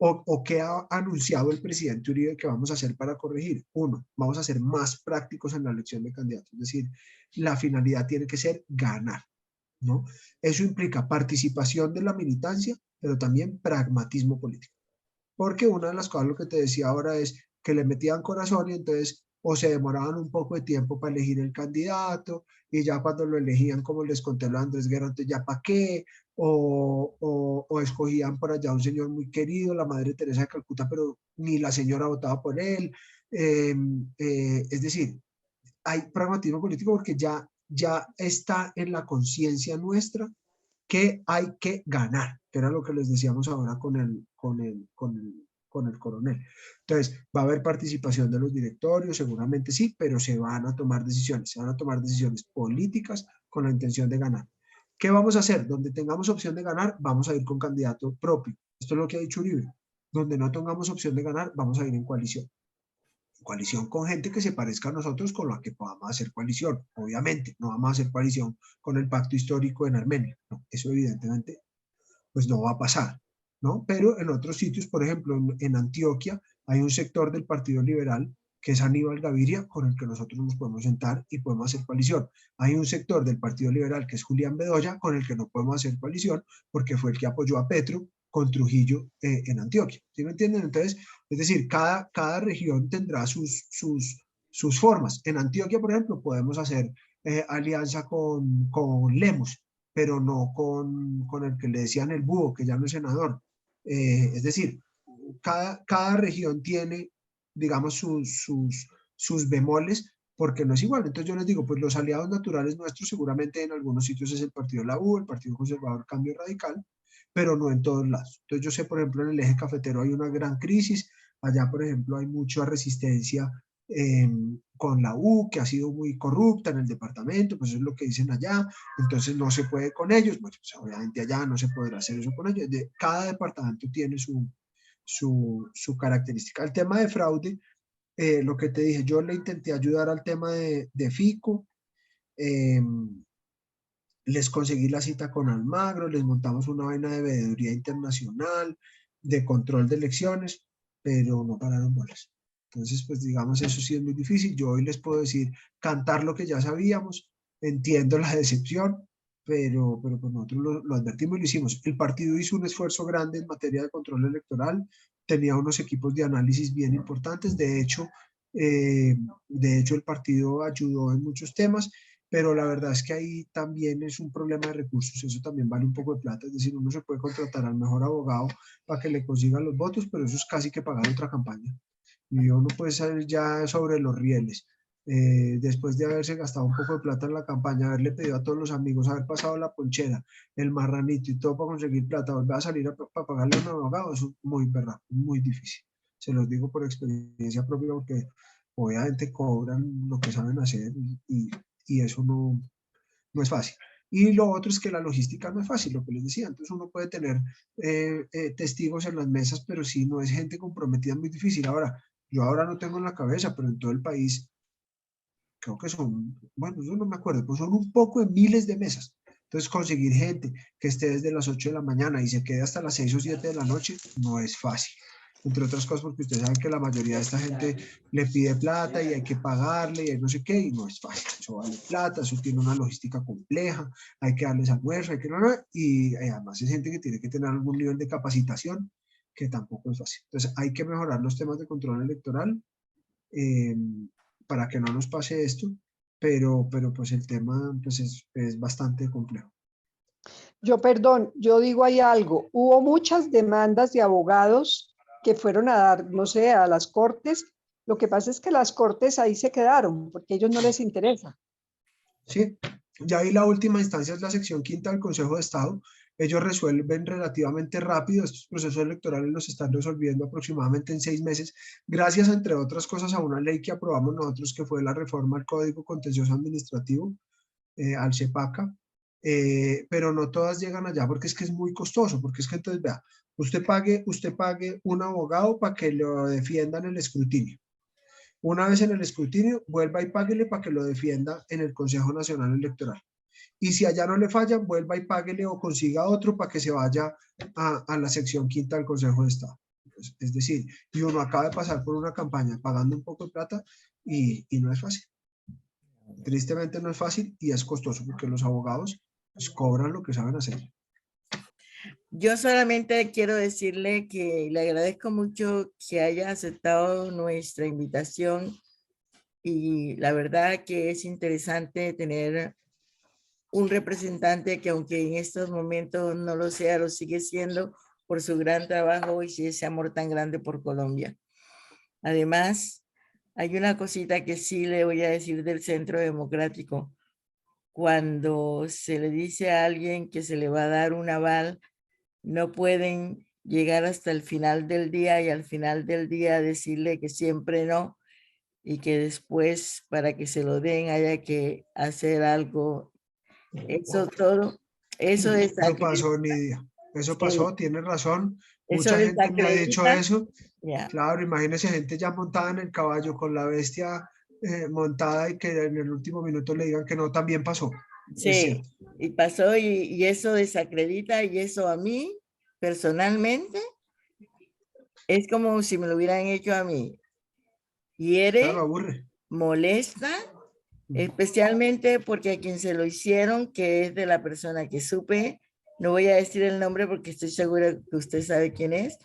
o qué ha anunciado el presidente Uribe que vamos a hacer para corregir? Uno, vamos a ser más prácticos en la elección de candidatos, es decir, la finalidad tiene que ser ganar, ¿no? Eso implica participación de la militancia, pero también pragmatismo político. Porque una de las cosas, lo que te decía ahora, es que le metían corazón y entonces o se demoraban un poco de tiempo para elegir el candidato y ya cuando lo elegían, como les conté lo de Andrés Guerra, entonces ya para qué, o escogían por allá un señor muy querido, la Madre Teresa de Calcuta, pero ni la señora votaba por él. Es decir, hay pragmatismo político porque ya está en la conciencia nuestra que hay que ganar, que era lo que les decíamos ahora con el coronel. Entonces, va a haber participación de los directorios, seguramente sí, pero se van a tomar decisiones políticas con la intención de ganar. ¿Qué vamos a hacer? Donde tengamos opción de ganar, vamos a ir con candidato propio. Esto es lo que ha dicho Uribe. Donde no tengamos opción de ganar, vamos a ir en coalición. Coalición con gente que se parezca a nosotros con la que podamos hacer coalición. Obviamente, no vamos a hacer coalición con el pacto histórico en Armenia. No, eso evidentemente pues no va a pasar, ¿no? Pero en otros sitios, por ejemplo, en Antioquia, Hay un sector del Partido Liberal que es Aníbal Gaviria, con el que nosotros nos podemos sentar y podemos hacer coalición. Hay un sector del Partido Liberal que es Julián Bedoya, con el que no podemos hacer coalición porque fue el que apoyó a Petro con Trujillo en Antioquia. ¿Sí me entienden? Entonces, es decir, cada región tendrá sus formas. En Antioquia, por ejemplo, podemos hacer alianza con Lemos, pero no con el que le decían el búho, que ya no es senador. Es decir, cada región tiene, digamos, sus bemoles, porque no es igual. Entonces yo les digo, pues los aliados naturales nuestros seguramente en algunos sitios es el Partido de la U, el Partido Conservador Cambio Radical, pero no en todos lados. Entonces yo sé, por ejemplo, en el eje cafetero hay una gran crisis, allá, por ejemplo, hay mucha resistencia con la U, que ha sido muy corrupta en el departamento, pues eso es lo que dicen allá, entonces no se puede con ellos, pues obviamente allá no se podrá hacer eso con ellos. Cada departamento tiene su característica. El tema de fraude, lo que te dije, yo le intenté ayudar al tema de FICO, les conseguí la cita con Almagro, les montamos una vaina de veeduría internacional, de control de elecciones, pero no pararon bolas. Entonces, pues digamos, eso sí es muy difícil. Yo hoy les puedo decir, cantar lo que ya sabíamos, entiendo la decepción, pero pues nosotros lo advertimos y lo hicimos. El partido hizo un esfuerzo grande en materia de control electoral, tenía unos equipos de análisis bien importantes, de hecho el partido ayudó en muchos temas, pero la verdad es que ahí también es un problema de recursos, eso también vale un poco de plata, es decir, uno se puede contratar al mejor abogado para que le consiga los votos, pero eso es casi que pagar otra campaña. Y uno puede saber ya sobre los rieles. Después de haberse gastado un poco de plata en la campaña, haberle pedido a todos los amigos, haber pasado la ponchera, el marranito y todo para conseguir plata, volver a salir para pagarle a un abogado, eso es muy verdad, muy difícil. Se los digo por experiencia propia porque obviamente cobran lo que saben hacer y eso no es fácil. Y lo otro es que la logística no es fácil, lo que les decía. Entonces uno puede tener testigos en las mesas, pero si no es gente comprometida es muy difícil. Ahora, yo ahora no tengo en la cabeza, pero en todo el país creo que son, bueno, yo no me acuerdo, pues son un poco de miles de mesas. Entonces conseguir gente que esté desde las 8 de la mañana y se quede hasta las 6 o 7 de la noche no es fácil. Entre otras cosas porque ustedes saben que la mayoría de esta gente le pide plata y hay que pagarle y no sé qué, y no es fácil. Eso vale plata, eso tiene una logística compleja, hay que darles almuerzo, hay que y además es gente que tiene que tener algún nivel de capacitación que tampoco es fácil. Entonces hay que mejorar los temas de control electoral para que no nos pase esto, pero pues el tema pues es bastante complejo. Perdón, yo digo ahí algo. Hubo muchas demandas de abogados que fueron a dar, no sé, a las cortes. Lo que pasa es que las cortes ahí se quedaron, porque a ellos no les interesa. Sí, ya ahí la última instancia es la sección quinta del Consejo de Estado. Ellos resuelven relativamente rápido, estos procesos electorales los están resolviendo aproximadamente en 6 meses, gracias, entre otras cosas, a una ley que aprobamos nosotros, que fue la reforma al Código Contencioso Administrativo, al CEPACA, pero no todas llegan allá porque es que es muy costoso, porque es que entonces, vea, usted pague un abogado para que lo defienda en el escrutinio. Una vez en el escrutinio, vuelva y páguele para que lo defienda en el Consejo Nacional Electoral. Y si allá no le falla, vuelva y páguele o consiga otro para que se vaya a la sección quinta del Consejo de Estado. Es decir, y uno acaba de pasar por una campaña pagando un poco de plata y no es fácil. Tristemente no es fácil y es costoso porque los abogados pues, cobran lo que saben hacer. Yo solamente quiero decirle que le agradezco mucho que haya aceptado nuestra invitación y la verdad que es interesante tener un representante que aunque en estos momentos no lo sea, lo sigue siendo por su gran trabajo y ese amor tan grande por Colombia. Además, hay una cosita que sí le voy a decir del Centro Democrático. Cuando se le dice a alguien que se le va a dar un aval, no pueden llegar hasta el final del día y al final del día decirle que siempre no y que después para que se lo den haya que hacer algo. Eso todo, eso es... Eso pasó, Nidia. Eso pasó, tienes razón. Eso Mucha gente me ha dicho eso. Yeah. Claro, imagínese gente ya montada en el caballo con la bestia montada y que en el último minuto le digan que no, también pasó. Sí, y pasó y eso desacredita y eso a mí personalmente es como si me lo hubieran hecho a mí. Claro, Hiere, aburre. molesta, especialmente porque a quien se lo hicieron, que es de la persona que supe, no voy a decir el nombre porque estoy segura que usted sabe quién es.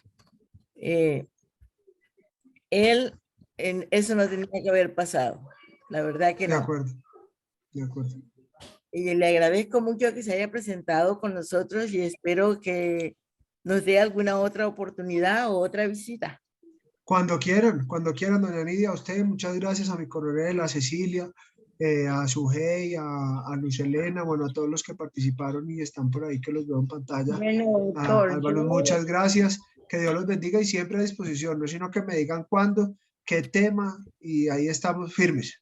Él, eso no tenía que haber pasado. La verdad que De no. acuerdo, de acuerdo. Y le agradezco mucho que se haya presentado con nosotros y espero que nos dé alguna otra oportunidad o otra visita. Cuando quieran, doña Nidia, a usted, muchas gracias, a mi coronel, a Cecilia, a Sujei, a Luz Elena, bueno, a todos los que participaron y están por ahí, que los veo en pantalla. Bueno, A doctor, Álvaro, yo- muchas gracias, que Dios los bendiga y siempre a disposición, no sino que me digan cuándo, qué tema, y ahí estamos firmes.